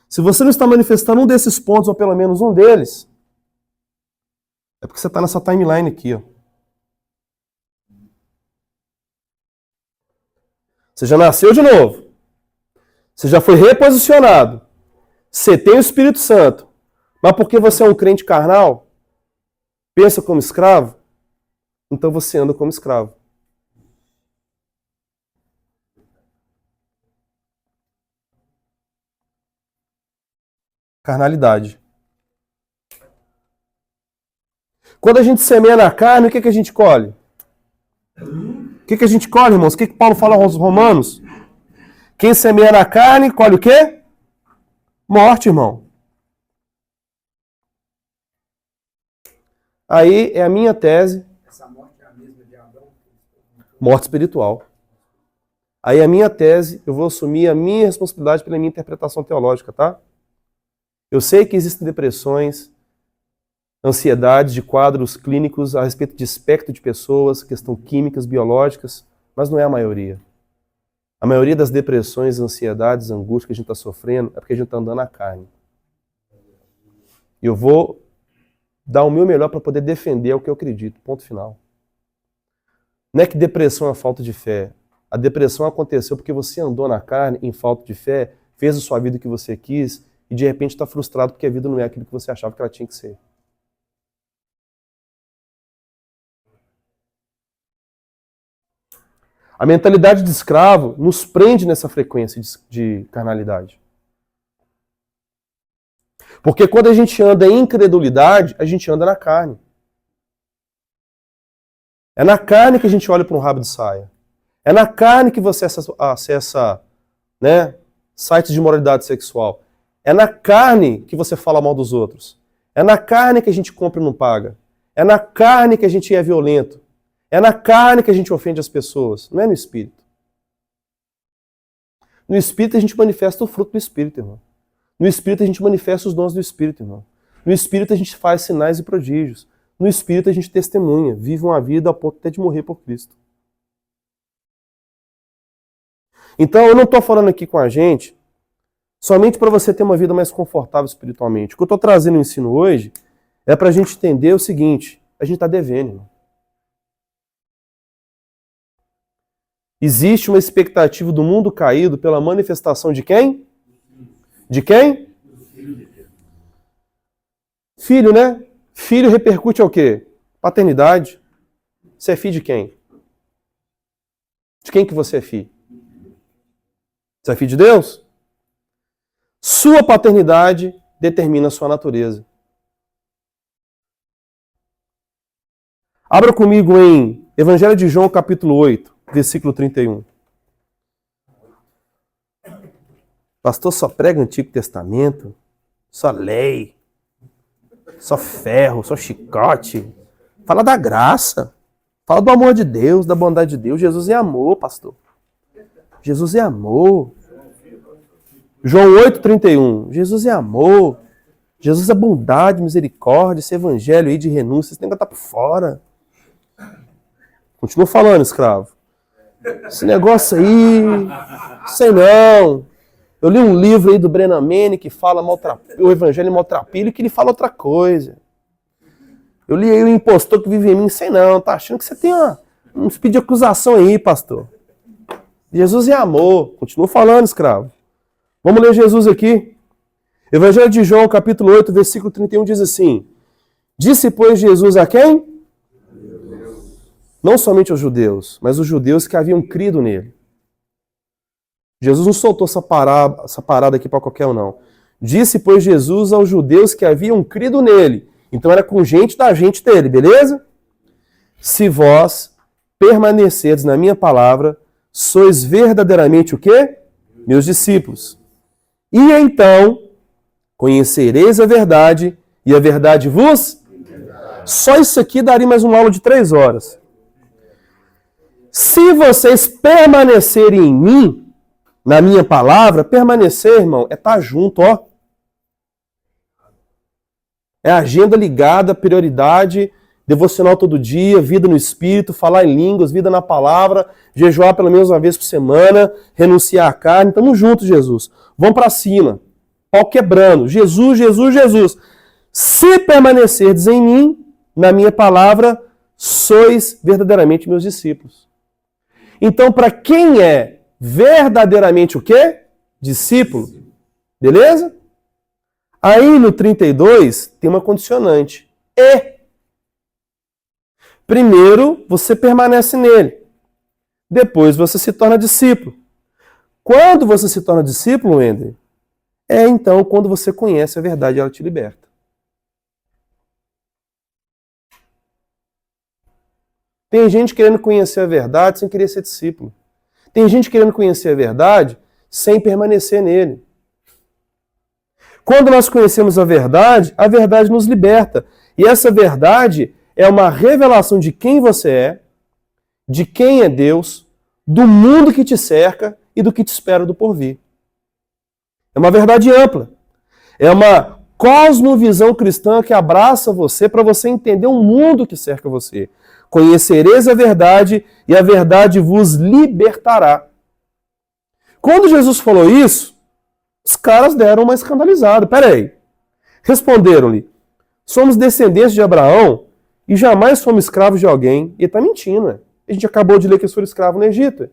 se você não está manifestando um desses pontos, ou pelo menos um deles, é porque você está nessa timeline aqui, ó. Você já nasceu de novo. Você já foi reposicionado. Você tem o Espírito Santo, mas porque você é um crente carnal, pensa como escravo, então você anda como escravo. Carnalidade. Quando a gente semeia na carne, o que a gente colhe? O que a gente colhe, irmãos? O que Paulo fala aos Romanos? Quem semeia na carne, colhe o quê? Morte, irmão. Aí é a minha tese. Essa morte é a mesma de Adão? Morte espiritual. Aí a minha tese, eu vou assumir a minha responsabilidade pela minha interpretação teológica, tá? Eu sei que existem depressões, ansiedades de quadros clínicos a respeito de espectro de pessoas, questão químicas, biológicas, mas não é a maioria. A maioria das depressões, ansiedades, angústias que a gente está sofrendo é porque a gente está andando na carne. E eu vou dar o meu melhor para poder defender o que eu acredito. Ponto final. Não é que depressão é falta de fé. A depressão aconteceu porque você andou na carne em falta de fé, fez a sua vida o que você quis e de repente está frustrado porque a vida não é aquilo que você achava que ela tinha que ser. A mentalidade de escravo nos prende nessa frequência de carnalidade. Porque quando a gente anda em incredulidade, a gente anda na carne. É na carne que a gente olha para um rabo de saia. É na carne que você acessa, né, sites de moralidade sexual. É na carne que você fala mal dos outros. É na carne que a gente compra e não paga. É na carne que a gente é violento. É na carne que a gente ofende as pessoas. Não é no espírito. No espírito a gente manifesta o fruto do espírito, irmão. No espírito a gente manifesta os dons do espírito, irmão. No espírito a gente faz sinais e prodígios. No espírito a gente testemunha, vive uma vida a ponto até de morrer por Cristo. Então eu não estou falando aqui com a gente somente para você ter uma vida mais confortável espiritualmente. O que eu estou trazendo no ensino hoje é para a gente entender o seguinte: a gente está devendo, irmão. Existe uma expectativa do mundo caído pela manifestação de quem? De quem? Filho, né? Filho repercute ao quê? Paternidade. Você é filho de quem? De quem que você é filho? Você é filho de Deus? Sua paternidade determina a sua natureza. Abra comigo em Evangelho de João, capítulo 8, versículo 31. Pastor só prega Antigo Testamento, só lei, só ferro, só chicote. Fala da graça, fala do amor de Deus, da bondade de Deus. Jesus é amor, pastor. Jesus é amor. João 8,31. Jesus é amor. Jesus é bondade, misericórdia. Esse evangelho aí de renúncia, esse negócio tá por fora. Continua falando, escravo. Esse negócio aí, sei não. Eu li um livro aí do Brennan Manning que fala o evangelho maltrapilho, que ele fala outra coisa. Eu li aí o impostor que vive em mim, sei não. Tá achando que você tem um speed de acusação aí, pastor. Jesus é amor. Continua falando, escravo. Vamos ler Jesus aqui. Evangelho de João, capítulo 8, versículo 31 diz assim: Disse, pois, Jesus a quem? Não somente aos judeus, mas os judeus que haviam crido nele. Jesus não soltou essa parada aqui para qualquer um, não. Disse, pois, Jesus aos judeus que haviam crido nele. Então era com gente da gente dele, beleza? Se vós permanecerdes na minha palavra, sois verdadeiramente o quê? Meus discípulos. E então conhecereis a verdade, e a verdade vos... Só isso aqui daria mais uma aula de 3 horas. Se vocês permanecerem em mim, na minha palavra, permanecer, irmão, é estar junto, ó. É agenda ligada, prioridade, devocional todo dia, vida no espírito, falar em línguas, vida na palavra, jejuar pelo menos uma vez por semana, renunciar à carne. Tamo junto, Jesus. Vamos para cima. Pau quebrando. Jesus, Jesus, Jesus. Se permanecerdes em mim, na minha palavra, sois verdadeiramente meus discípulos. Então, para quem é verdadeiramente o quê? Discípulo. Beleza? Aí no 32 tem uma condicionante. E. Primeiro você permanece nele. Depois você se torna discípulo. Quando você se torna discípulo, Wender, é então quando você conhece a verdade e ela te liberta. Tem gente querendo conhecer a verdade sem querer ser discípulo. Tem gente querendo conhecer a verdade sem permanecer nele. Quando nós conhecemos a verdade nos liberta. E essa verdade é uma revelação de quem você é, de quem é Deus, do mundo que te cerca e do que te espera do porvir. É uma verdade ampla. É uma cosmovisão cristã que abraça você para você entender o mundo que cerca você. Conhecereis a verdade e a verdade vos libertará. Quando Jesus falou isso, os caras deram uma escandalizada. Peraí. Responderam-lhe, somos descendentes de Abraão e jamais fomos escravos de alguém. E ele está mentindo. Né? A gente acabou de ler que eles foram escravos no Egito.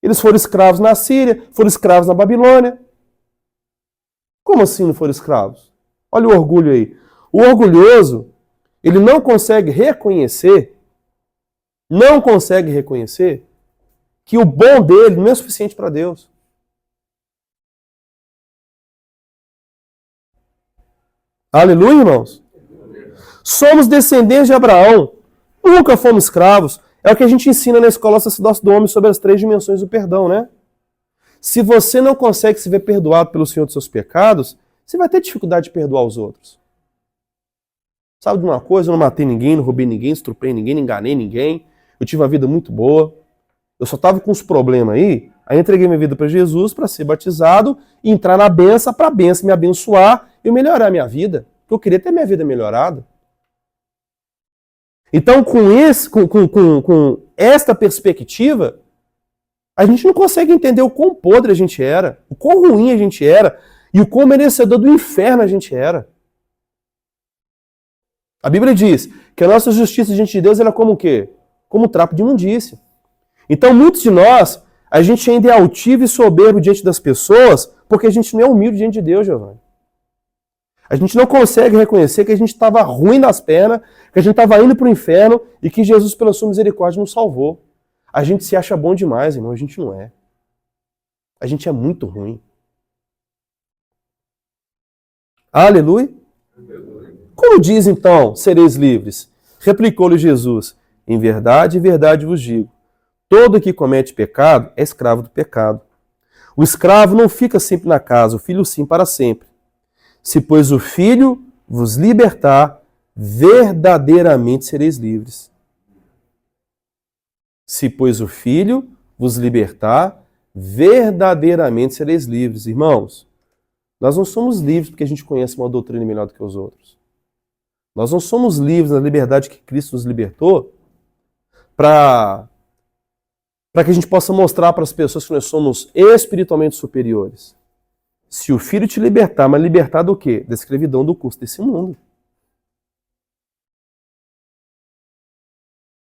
Eles foram escravos na Síria, foram escravos na Babilônia. Como assim não foram escravos? Olha o orgulho aí. O orgulhoso, ele não consegue reconhecer que o bom dele não é suficiente para Deus. Aleluia, irmãos? Somos descendentes de Abraão, nunca fomos escravos. É o que a gente ensina na escola sacerdócio do homem sobre as 3 dimensões do perdão, né? Se você não consegue se ver perdoado pelo Senhor dos seus pecados, você vai ter dificuldade de perdoar os outros. Sabe de uma coisa? Eu não matei ninguém, não roubei ninguém, estuprei ninguém, não enganei ninguém. Eu tive uma vida muito boa. Eu só estava com uns problemas aí entreguei minha vida para Jesus para ser batizado e entrar na benção, para a benção me abençoar e melhorar a minha vida. Porque eu queria ter minha vida melhorada. Então, com esta perspectiva, a gente não consegue entender o quão podre a gente era, o quão ruim a gente era e o quão merecedor do inferno a gente era. A Bíblia diz que a nossa justiça diante de Deus era como o quê? Como trapo de imundícia. Então, muitos de nós, a gente ainda é altivo e soberbo diante das pessoas porque a gente não é humilde diante de Deus, Giovanni. A gente não consegue reconhecer que a gente estava ruim nas pernas, que a gente estava indo para o inferno e que Jesus, pela sua misericórdia, nos salvou. A gente se acha bom demais, irmão. A gente não é. A gente é muito ruim. Aleluia. Como diz, então, sereis livres? Replicou-lhe Jesus, em verdade vos digo, todo que comete pecado é escravo do pecado. O escravo não fica sempre na casa, o filho sim para sempre. Se, pois, o Filho vos libertar, verdadeiramente sereis livres. Se, pois, o Filho vos libertar, verdadeiramente sereis livres. Irmãos, nós não somos livres porque a gente conhece uma doutrina melhor do que os outros. Nós não somos livres na liberdade que Cristo nos libertou para que a gente possa mostrar para as pessoas que nós somos espiritualmente superiores. Se o Filho te libertar, mas libertar do quê? Da escravidão, do custo desse mundo.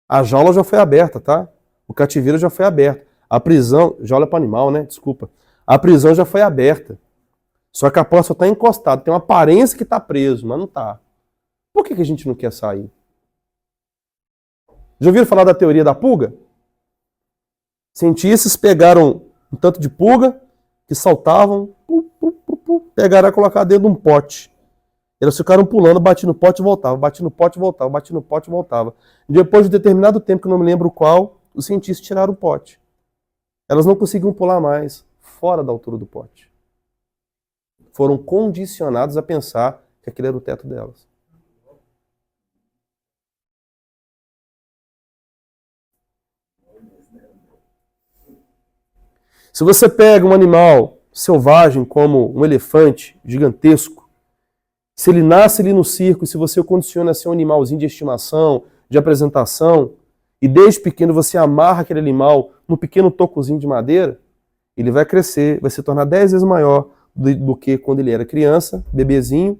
A jaula já foi aberta, tá? O cativeiro já foi aberto. A prisão, jaula é para animal, né? Desculpa. A prisão já foi aberta. Só que a porta só está encostada. Tem uma aparência que está preso, mas não está. Por que a gente não quer sair? Já ouviram falar da teoria da pulga? Cientistas pegaram um tanto de pulga que saltavam, pegaram e colocaram dentro de um pote. Eles ficaram pulando, batiam no pote e voltavam, batiam no pote e voltavam, batiam no pote e voltavam. Depois de um determinado tempo, que eu não me lembro qual, os cientistas tiraram o pote. Elas não conseguiam pular mais, fora da altura do pote. Foram condicionados a pensar que aquele era o teto delas. Se você pega um animal selvagem como um elefante gigantesco, se ele nasce ali no circo e se você o condiciona a ser um animalzinho de estimação, de apresentação, e desde pequeno você amarra aquele animal num pequeno tocozinho de madeira, ele vai crescer, vai se tornar 10 vezes maior do que quando ele era criança, bebezinho,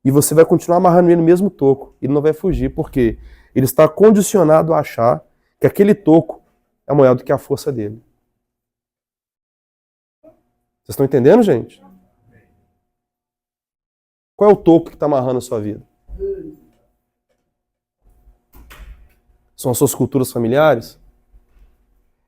e você vai continuar amarrando ele no mesmo toco. Ele não vai fugir, porque ele está condicionado a achar que aquele toco é maior do que a força dele. Vocês estão entendendo, gente? Qual é o toco que está amarrando a sua vida? São as suas culturas familiares?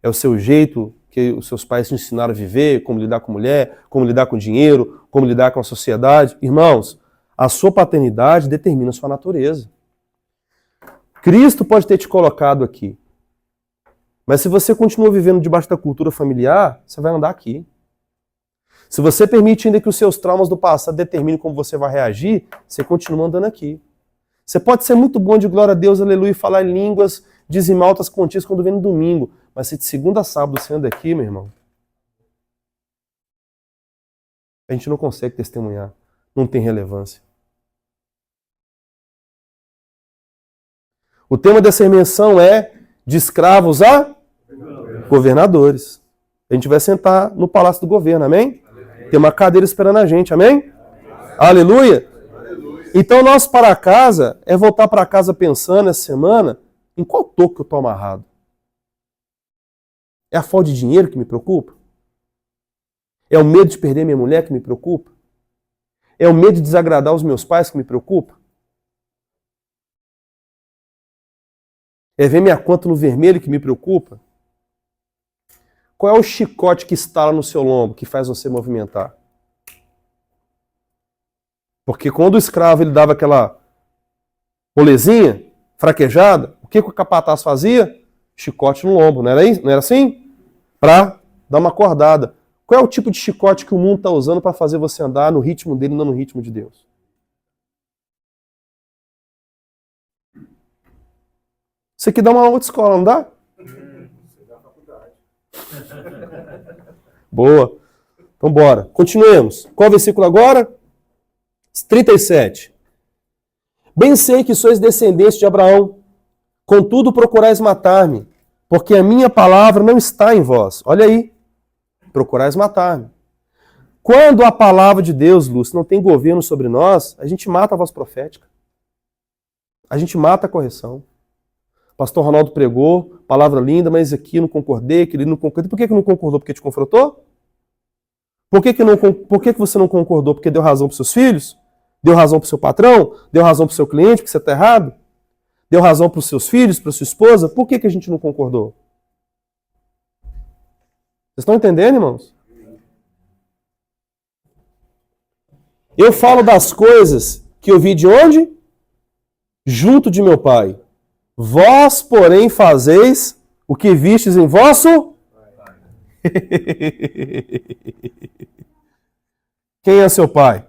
É o seu jeito que os seus pais te ensinaram a viver, como lidar com mulher, como lidar com dinheiro, como lidar com a sociedade? Irmãos, a sua paternidade determina a sua natureza. Cristo pode ter te colocado aqui. Mas se você continua vivendo debaixo da cultura familiar, você vai andar aqui. Se você permite ainda que os seus traumas do passado determinem como você vai reagir, você continua andando aqui. Você pode ser muito bom de glória a Deus, aleluia, e falar em línguas, dizimar altas quantias quando vem no domingo. Mas se de segunda a sábado você anda aqui, meu irmão, a gente não consegue testemunhar. Não tem relevância. O tema dessa menção é de escravos a governadores. A gente vai sentar no palácio do governo, amém? Tem uma cadeira esperando a gente, amém? Aleluia! Então, nosso para casa é voltar para casa pensando essa semana em qual toco que eu estou amarrado. É a falta de dinheiro que me preocupa? É o medo de perder minha mulher que me preocupa? É o medo de desagradar os meus pais que me preocupa? É ver minha conta no vermelho que me preocupa? Qual é o chicote que estala no seu lombo, que faz você movimentar? Porque quando o escravo ele dava aquela molezinha, fraquejada, o que o capataz fazia? Chicote no lombo, não era assim? Para dar uma acordada. Qual é o tipo de chicote que o mundo está usando para fazer você andar no ritmo dele, não no ritmo de Deus? Isso aqui dá uma outra escola, não dá? Boa. Então bora. Continuemos. Qual é o versículo agora? 37. Bem sei que sois descendentes de Abraão, contudo procurais matar-me, porque a minha palavra não está em vós. Olha aí. Procurais matar-me. Quando a palavra de Deus, Lúcio, não tem governo sobre nós, a gente mata a voz profética. A gente mata a correção. O pastor Ronaldo pregou, palavra linda, mas aqui eu não concordei, aquele não concordei. Por que não concordou? Porque te confrontou? Por que você não concordou? Porque deu razão para os seus filhos? Deu razão para o seu patrão? Deu razão para o seu cliente, porque você está errado? Deu razão para os seus filhos, para sua esposa? Por que a gente não concordou? Vocês estão entendendo, irmãos? Eu falo das coisas que eu vi de onde? Junto de meu pai. Vós, porém, fazeis o que vistes em vosso... Quem é seu pai?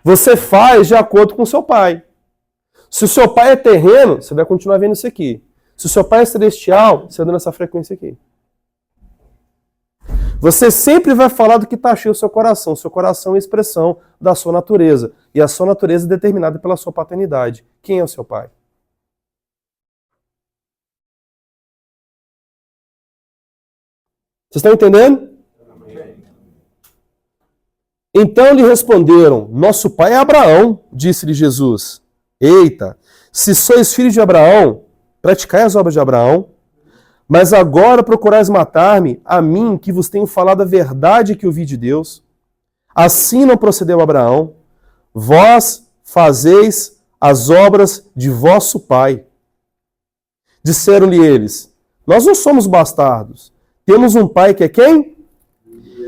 Você faz de acordo com o seu pai. Se o seu pai é terreno, você vai continuar vendo isso aqui. Se o seu pai é celestial, você anda nessa frequência aqui. Você sempre vai falar do que está cheio do seu coração. Seu coração é a expressão da sua natureza. E a sua natureza é determinada pela sua paternidade. Quem é o seu pai? Vocês estão entendendo? Então lhe responderam, nosso pai é Abraão, disse-lhe Jesus. Eita, se sois filhos de Abraão, praticai as obras de Abraão, mas agora procurais matar-me, a mim que vos tenho falado a verdade que ouvi de Deus. Assim não procedeu Abraão, vós fazeis as obras de vosso pai. Disseram-lhe eles, nós não somos bastardos, temos um pai que é quem?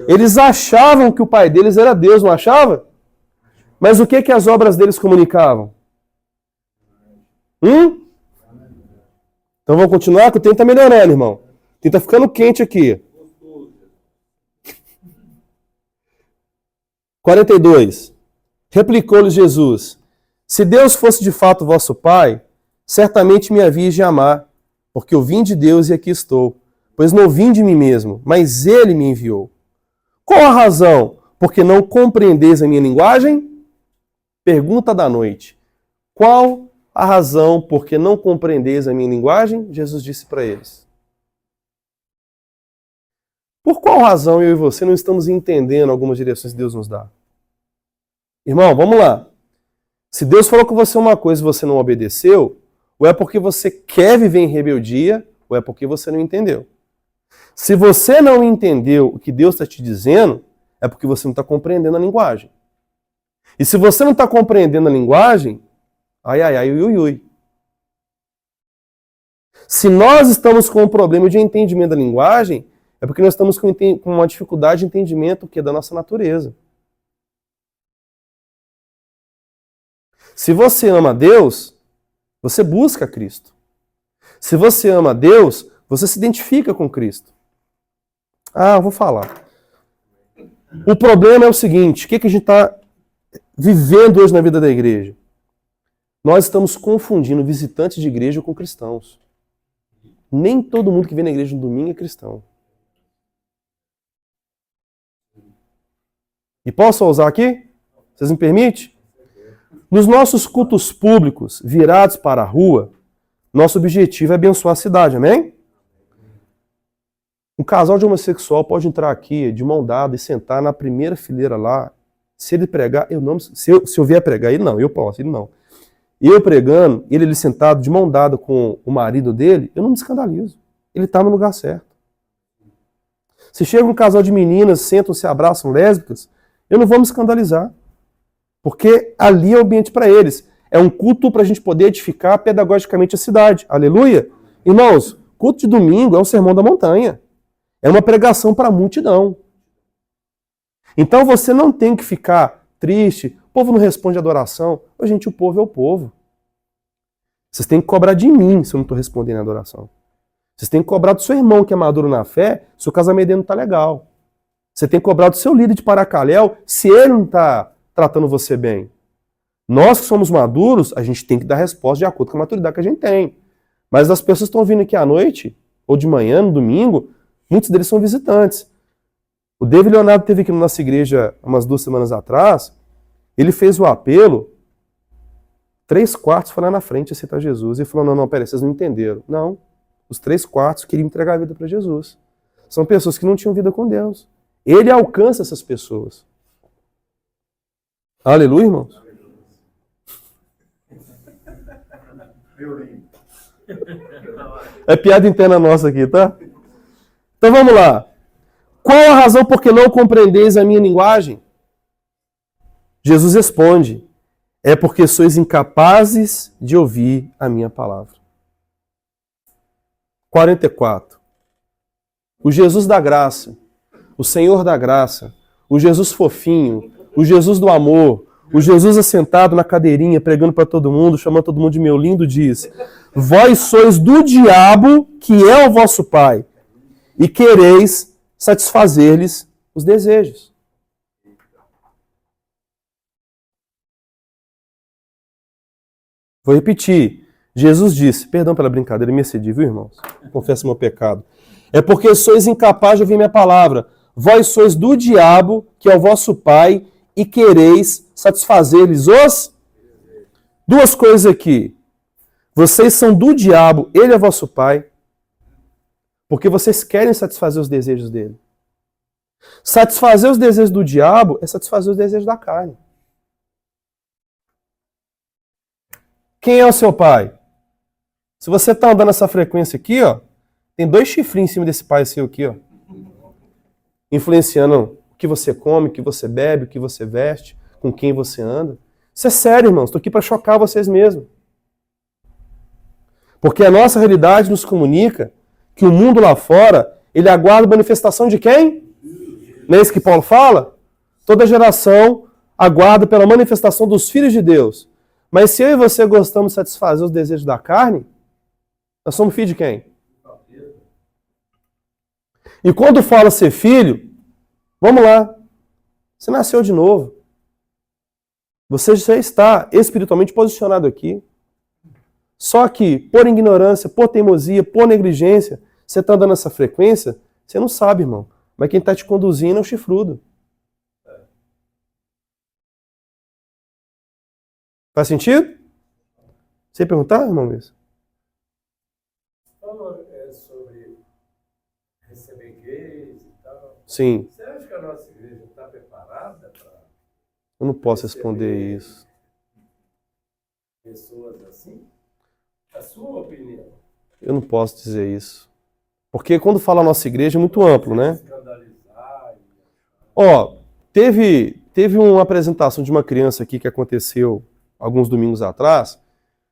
Eles achavam que o pai deles era Deus, não achava? Mas o que as obras deles comunicavam? Então vamos continuar, que o tempo está melhorando, irmão. O tempo está ficando quente aqui. 42. Replicou-lhes Jesus, se Deus fosse de fato vosso pai, certamente me havias de amar, porque eu vim de Deus e aqui estou. Pois não vim de mim mesmo, mas ele me enviou. Qual a razão? Porque não compreendeis a minha linguagem? Pergunta da noite. Qual a razão porque não compreendeis a minha linguagem? Jesus disse para eles. Por qual razão eu e você não estamos entendendo algumas direções que Deus nos dá? Irmão, vamos lá. Se Deus falou com você uma coisa e você não obedeceu, ou é porque você quer viver em rebeldia, ou é porque você não entendeu. Se você não entendeu o que Deus está te dizendo, é porque você não está compreendendo a linguagem. E se você não está compreendendo a linguagem, ai, ai, ai, ui, ui, ui. Se nós estamos com um problema de entendimento da linguagem, é porque nós estamos com uma dificuldade de entendimento que é da nossa natureza. Se você ama a Deus, você busca Cristo. Se você ama a Deus, você se identifica com Cristo. Ah, eu vou falar. O problema é o seguinte, o que a gente está vivendo hoje na vida da igreja? Nós estamos confundindo visitantes de igreja com cristãos. Nem todo mundo que vem na igreja no domingo é cristão. E posso usar aqui? Vocês me permitem? Nos nossos cultos públicos, virados para a rua, nosso objetivo é abençoar a cidade, amém? Um casal de homossexual pode entrar aqui de mão dada e sentar na primeira fileira lá. Se ele pregar, eu não. Se eu vier pregar, ele não, eu posso, ele não. Eu pregando, ele ali sentado de mão dada com o marido dele, eu não me escandalizo. Ele está no lugar certo. Se chega um casal de meninas, sentam, se abraçam, lésbicas, eu não vou me escandalizar. Porque ali é o ambiente para eles. É um culto para a gente poder edificar pedagogicamente a cidade. Aleluia? Irmãos, culto de domingo é um sermão da montanha. É uma pregação para a multidão. Então você não tem que ficar triste. O povo não responde a adoração. Ô, gente, o povo é o povo. Vocês têm que cobrar de mim se eu não estou respondendo a adoração. Vocês têm que cobrar do seu irmão que é maduro na fé se o casamento dele não está legal. Você tem que cobrar do seu líder de Paracaléu se ele não está tratando você bem. Nós que somos maduros, a gente tem que dar resposta de acordo com a maturidade que a gente tem. Mas as pessoas estão vindo aqui à noite, ou de manhã, no domingo, muitos deles são visitantes. O David Leonardo esteve aqui na nossa igreja umas 2 semanas atrás, ele fez o apelo, 3/4 foi lá na frente aceitar Jesus, e falou, não, peraí, vocês não entenderam. Não, os 3/4 queriam entregar a vida para Jesus. São pessoas que não tinham vida com Deus. Ele alcança essas pessoas. Aleluia, irmãos? É piada interna nossa aqui, tá? Então vamos lá. Qual a razão por que não compreendeis a minha linguagem? Jesus responde, é porque sois incapazes de ouvir a minha palavra. 44. O Jesus da graça, o Senhor da graça, o Jesus fofinho, o Jesus do amor, o Jesus assentado na cadeirinha, pregando para todo mundo, chamando todo mundo de meu lindo, diz, vós sois do diabo, que é o vosso pai, e quereis satisfazer-lhes os desejos. Vou repetir. Jesus disse, perdão pela brincadeira, me excedi, viu, irmãos? Confesso meu pecado. É porque sois incapazes de ouvir minha palavra. Vós sois do diabo, que é o vosso pai, e quereis satisfazer-lhes os... 2 coisas aqui. Vocês são do diabo, ele é vosso pai, porque vocês querem satisfazer os desejos dele. Satisfazer os desejos do diabo é satisfazer os desejos da carne. Quem é o seu pai? Se você está andando nessa frequência aqui, ó, tem 2 chifrinhos em cima desse pai seu aqui, ó, influenciando o que você come, o que você bebe, o que você veste, com quem você anda. Isso é sério, irmãos. Estou aqui para chocar vocês mesmos. Porque a nossa realidade nos comunica que o mundo lá fora, ele aguarda a manifestação de quem? Não é isso que Paulo fala? Toda geração aguarda pela manifestação dos filhos de Deus. Mas se eu e você gostamos de satisfazer os desejos da carne, nós somos filhos de quem? E quando fala ser filho, vamos lá, você nasceu de novo. Você já está espiritualmente posicionado aqui. Só que, por ignorância, por teimosia, por negligência, você está dando essa frequência, você não sabe, irmão. Mas quem está te conduzindo é o chifrudo. Faz sentido? Você ia perguntar, irmão Luiz? Falou sobre receber gays e tal. Sim. Você acha que a nossa igreja está preparada para Eu não posso responder isso. pessoas assim? A sua opinião? Eu não posso dizer isso. Porque quando fala nossa igreja é muito amplo, né? Escandalizar. Ó, Teve uma apresentação de uma criança aqui que aconteceu alguns domingos atrás,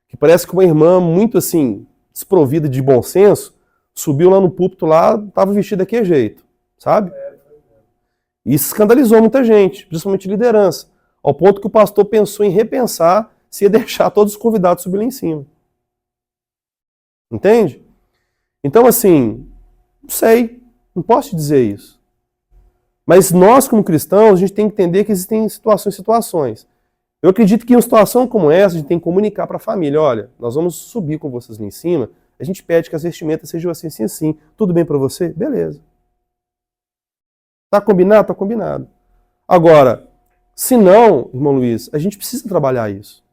que parece que uma irmã muito assim, desprovida de bom senso, subiu lá no púlpito lá, estava vestida daquele jeito, sabe? E isso escandalizou muita gente, principalmente liderança, ao ponto que o pastor pensou em repensar se ia deixar todos os convidados subir lá em cima. Entende? Então, assim, não sei, não posso te dizer isso. Mas nós, como cristãos, a gente tem que entender que existem situações. Eu acredito que em uma situação como essa, a gente tem que comunicar para a família, olha, nós vamos subir com vocês lá em cima, a gente pede que as vestimentas sejam assim, assim, assim. Tudo bem para você? Beleza. Tá combinado? Tá combinado. Agora, se não, irmão Luiz, a gente precisa trabalhar isso.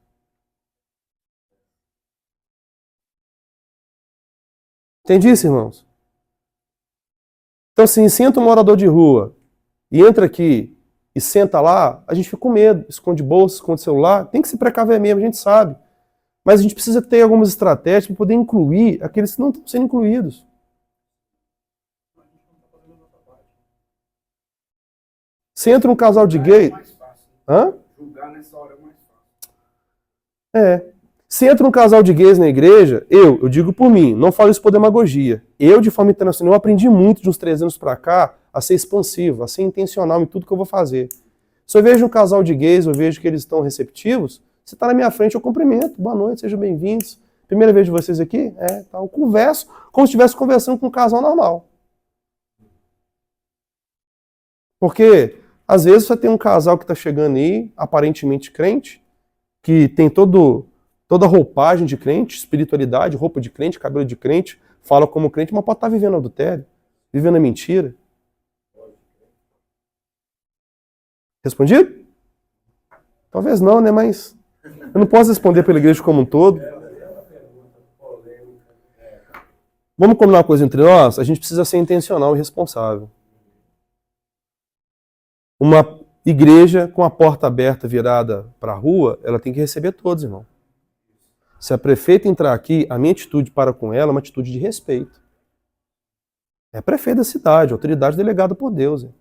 Entende isso, irmãos? Então, assim, senta um morador de rua e entra aqui e senta lá, a gente fica com medo, esconde bolsa, esconde celular, tem que se precaver mesmo, a gente sabe. Mas a gente precisa ter algumas estratégias para poder incluir aqueles que não estão sendo incluídos. Se entra um casal de gay... Hã? Julgar nessa hora é mais fácil. É. Se entra um casal de gays na igreja, eu digo por mim, não falo isso por demagogia. Eu, de forma internacional, aprendi muito de uns 3 anos pra cá a ser expansivo, a ser intencional em tudo que eu vou fazer. Se eu vejo um casal de gays, eu vejo que eles estão receptivos, você está na minha frente, eu cumprimento. Boa noite, sejam bem-vindos. Primeira vez de vocês aqui? Tá, eu converso como se estivesse conversando com um casal normal. Porque, às vezes, você tem um casal que está chegando aí, aparentemente crente, que tem toda a roupagem de crente, espiritualidade, roupa de crente, cabelo de crente, fala como crente, mas pode estar vivendo adultério, vivendo a mentira. Respondido? Talvez não, né? Mas eu não posso responder pela igreja como um todo. Vamos combinar uma coisa entre nós? A gente precisa ser intencional e responsável. Uma igreja com a porta aberta virada para a rua, ela tem que receber todos, irmão. Se a prefeita entrar aqui, a minha atitude para com ela é uma atitude de respeito. É prefeita da cidade, autoridade delegada por Deus. Hein?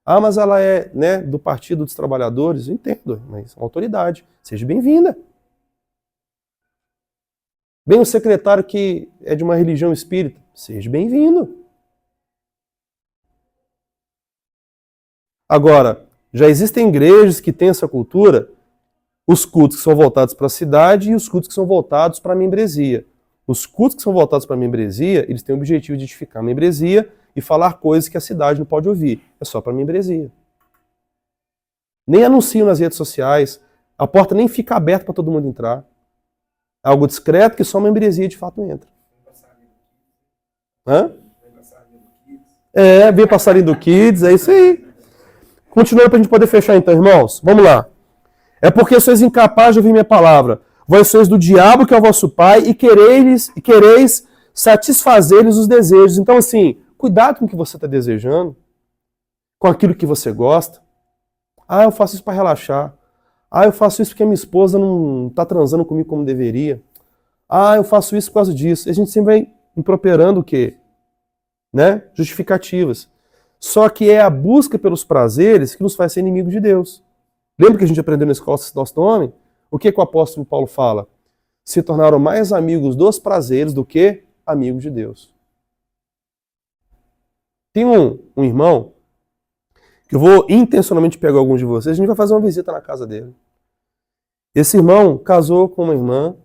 Ah, mas ela é, né, do Partido dos Trabalhadores? Eu entendo, mas é uma autoridade. Seja bem-vinda. Bem, o secretário que é de uma religião espírita? Seja bem-vindo. Agora, já existem igrejas que têm essa cultura, os cultos que são voltados para a cidade e os cultos que são voltados para a membresia. Os cultos que são voltados para a membresia, eles têm o objetivo de edificar a membresia e falar coisas que a cidade não pode ouvir. É só para a membresia. Nem anunciam nas redes sociais, a porta nem fica aberta para todo mundo entrar. É algo discreto que só a membresia de fato entra. Hã? Vem passarinho do Kids, é isso aí. Continuando para a gente poder fechar então, irmãos. Vamos lá. É porque sois incapazes de ouvir minha palavra. Vós sois do diabo que é o vosso pai e quereis satisfazer-lhes os desejos. Então, assim, cuidado com o que você está desejando, com aquilo que você gosta. Ah, eu faço isso para relaxar. Ah, eu faço isso porque a minha esposa não está transando comigo como deveria. Ah, eu faço isso por causa disso. E a gente sempre vai improperando o quê? Né? Justificativas. Só que é a busca pelos prazeres que nos faz ser inimigos de Deus. Lembra que a gente aprendeu na escola nosso nome? O que o apóstolo Paulo fala? Se tornaram mais amigos dos prazeres do que amigos de Deus. Tem um irmão que eu vou intencionalmente pegar alguns de vocês, a gente vai fazer uma visita na casa dele. Esse irmão casou com uma irmã,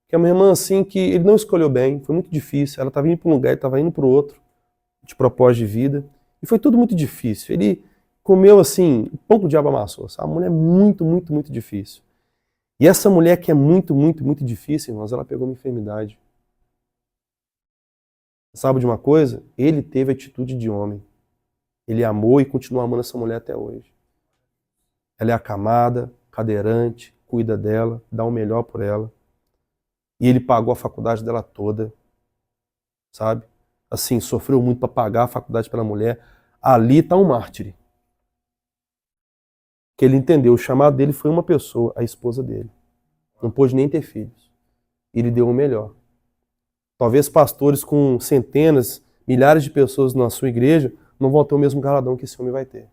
que é uma irmã assim que ele não escolheu bem, foi muito difícil. Ela estava indo para um lugar, ele estava indo para o outro, de propósito de vida. E foi tudo muito difícil. Ele comeu assim, pão que o diabo amassou. Sabe? A mulher é muito, muito, muito difícil. E essa mulher que é muito, muito, muito difícil, irmãos, ela pegou uma enfermidade. Sabe de uma coisa? Ele teve atitude de homem. Ele amou e continua amando essa mulher até hoje. Ela é acamada, cadeirante, cuida dela, dá o melhor por ela. E ele pagou a faculdade dela toda. Sabe? Assim, sofreu muito para pagar a faculdade pela mulher. Ali está um mártir. Que ele entendeu, o chamado dele foi uma pessoa, a esposa dele. Não pôde nem ter filhos. Ele deu o melhor. Talvez pastores com centenas, milhares de pessoas na sua igreja não vão ter o mesmo galardão que esse homem vai ter.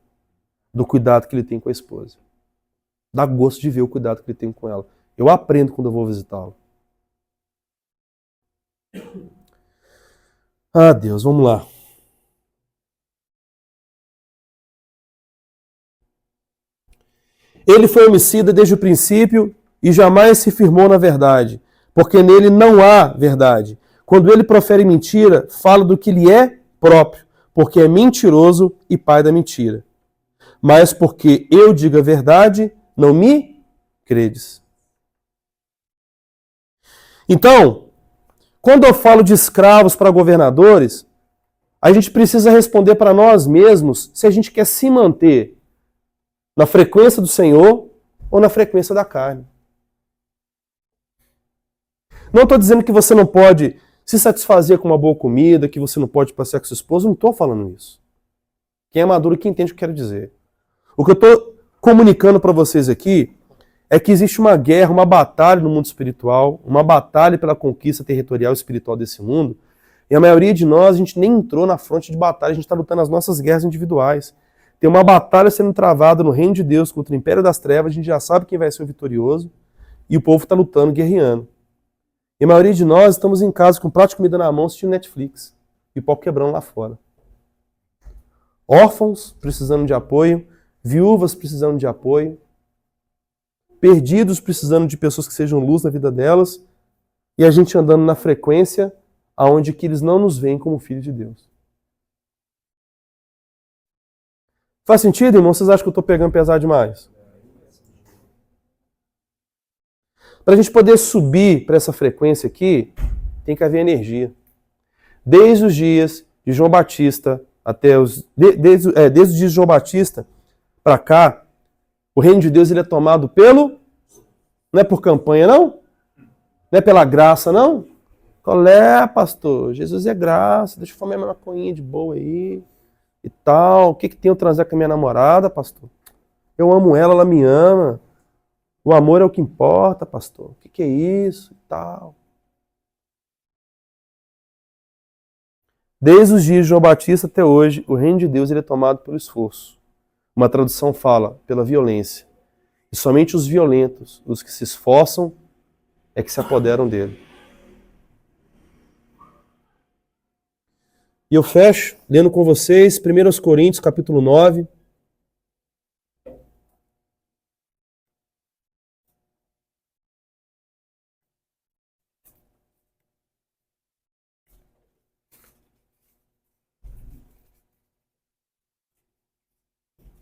do cuidado que ele tem com a esposa. Dá gosto de ver o cuidado que ele tem com ela. Eu aprendo quando eu vou visitá-lo. Ah, Deus, vamos lá. Ele foi homicida desde o princípio e jamais se firmou na verdade, porque nele não há verdade. Quando ele profere mentira, fala do que lhe é próprio, porque é mentiroso e pai da mentira. Mas porque eu digo a verdade, não me credes. Então, quando eu falo de escravos para governadores, a gente precisa responder para nós mesmos se a gente quer se manter na frequência do Senhor ou na frequência da carne. Não estou dizendo que você não pode se satisfazer com uma boa comida, que você não pode passear com sua esposa, não estou falando isso. Quem é maduro que entende o que eu quero dizer. O que eu estou comunicando para vocês aqui é que existe uma guerra, uma batalha no mundo espiritual, uma batalha pela conquista territorial e espiritual desse mundo, e a maioria de nós, a gente nem entrou na fronte de batalha, a gente está lutando as nossas guerras individuais. Tem uma batalha sendo travada no reino de Deus contra o império das trevas, a gente já sabe quem vai ser o vitorioso, e o povo está lutando, guerreando. E a maioria de nós estamos em casa com um prato de comida na mão, assistindo Netflix, e o pau quebrando lá fora. Órfãos precisando de apoio, viúvas precisando de apoio, perdidos precisando de pessoas que sejam luz na vida delas, e a gente andando na frequência aonde que eles não nos veem como filhos de Deus. Faz sentido, irmão? Vocês acham que eu estou pegando pesado demais? Para a gente poder subir para essa frequência aqui, tem que haver energia. Desde os dias de João Batista até desde os dias de João Batista para cá, o reino de Deus ele é tomado pelo... Não é por campanha, não? Não é pela graça, não? Qual é, pastor? Jesus é graça, deixa eu fumar minha maconhinha de boa aí e tal. O que tem eu transar com a minha namorada, pastor? Eu amo ela, ela me ama. O amor é o que importa, pastor. O que é isso e tal? Desde os dias de João Batista até hoje, o reino de Deus ele é tomado pelo esforço. Uma tradução fala pela violência. E somente os violentos, os que se esforçam, é que se apoderam dele. E eu fecho lendo com vocês 1 Coríntios, capítulo 9.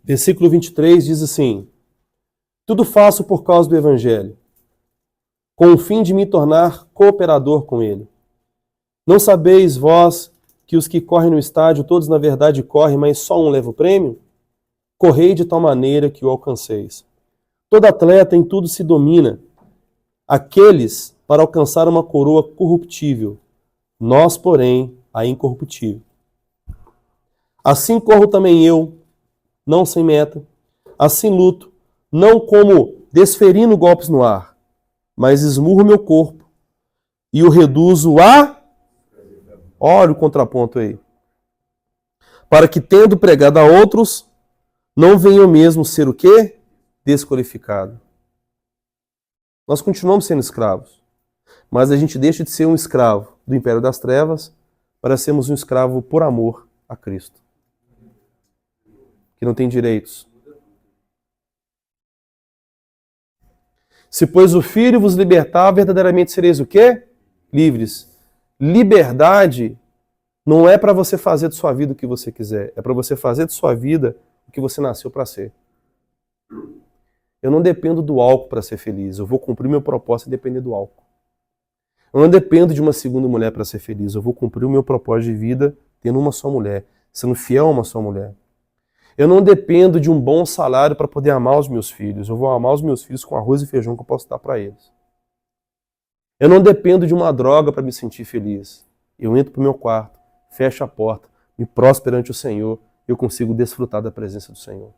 Versículo 23 diz assim: tudo faço por causa do Evangelho, com o fim de me tornar cooperador com ele. Não sabeis vós que os que correm no estádio, todos na verdade correm, mas só um leva o prêmio? Correi de tal maneira que o alcanceis. Todo atleta em tudo se domina. Aqueles para alcançar uma coroa corruptível, nós, porém, a incorruptível. Assim corro também eu, não sem meta. Assim luto, não como desferindo golpes no ar, mas esmurro meu corpo e o reduzo a... Olha o contraponto aí. Para que, tendo pregado a outros, não venha eu mesmo ser o quê? Desqualificado. Nós continuamos sendo escravos, mas a gente deixa de ser um escravo do império das trevas para sermos um escravo por amor a Cristo, que não tem direitos. Se, pois, o Filho vos libertar, verdadeiramente sereis o quê? Livres. Liberdade não é para você fazer de sua vida o que você quiser, é para você fazer de sua vida o que você nasceu para ser. Eu não dependo do álcool para ser feliz, eu vou cumprir meu propósito e depender do álcool. Eu não dependo de uma segunda mulher para ser feliz, eu vou cumprir o meu propósito de vida tendo uma só mulher, sendo fiel a uma só mulher. Eu não dependo de um bom salário para poder amar os meus filhos. Eu vou amar os meus filhos com arroz e feijão que eu posso dar para eles. Eu não dependo de uma droga para me sentir feliz. Eu entro para o meu quarto, fecho a porta, me prostro perante o Senhor, eu consigo desfrutar da presença do Senhor.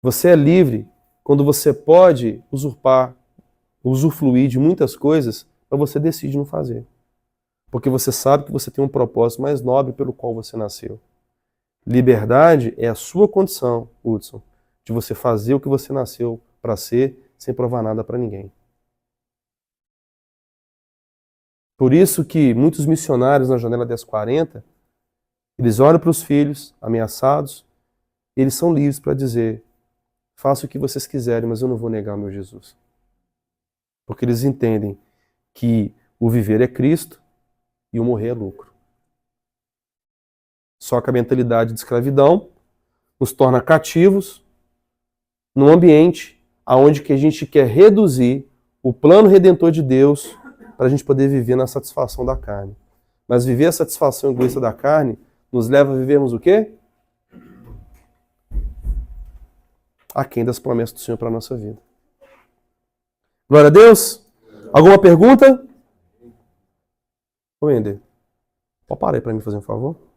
Você é livre quando você pode usufruir de muitas coisas, mas você decide não fazer. Porque você sabe que você tem um propósito mais nobre pelo qual você nasceu. Liberdade é a sua condição, Hudson, de você fazer o que você nasceu para ser, sem provar nada para ninguém. Por isso que muitos missionários na janela 1040, eles olham para os filhos ameaçados, e eles são livres para dizer: faça o que vocês quiserem, mas eu não vou negar o meu Jesus. Porque eles entendem que o viver é Cristo e o morrer é lucro. Só que a mentalidade de escravidão nos torna cativos num ambiente onde que a gente quer reduzir o plano redentor de Deus para a gente poder viver na satisfação da carne. Mas viver a satisfação egoísta da carne nos leva a vivermos o quê? Aquém das promessas do Senhor para a nossa vida. Glória a Deus. Alguma pergunta? Ô, Ender, pode parar aí para mim fazer um favor?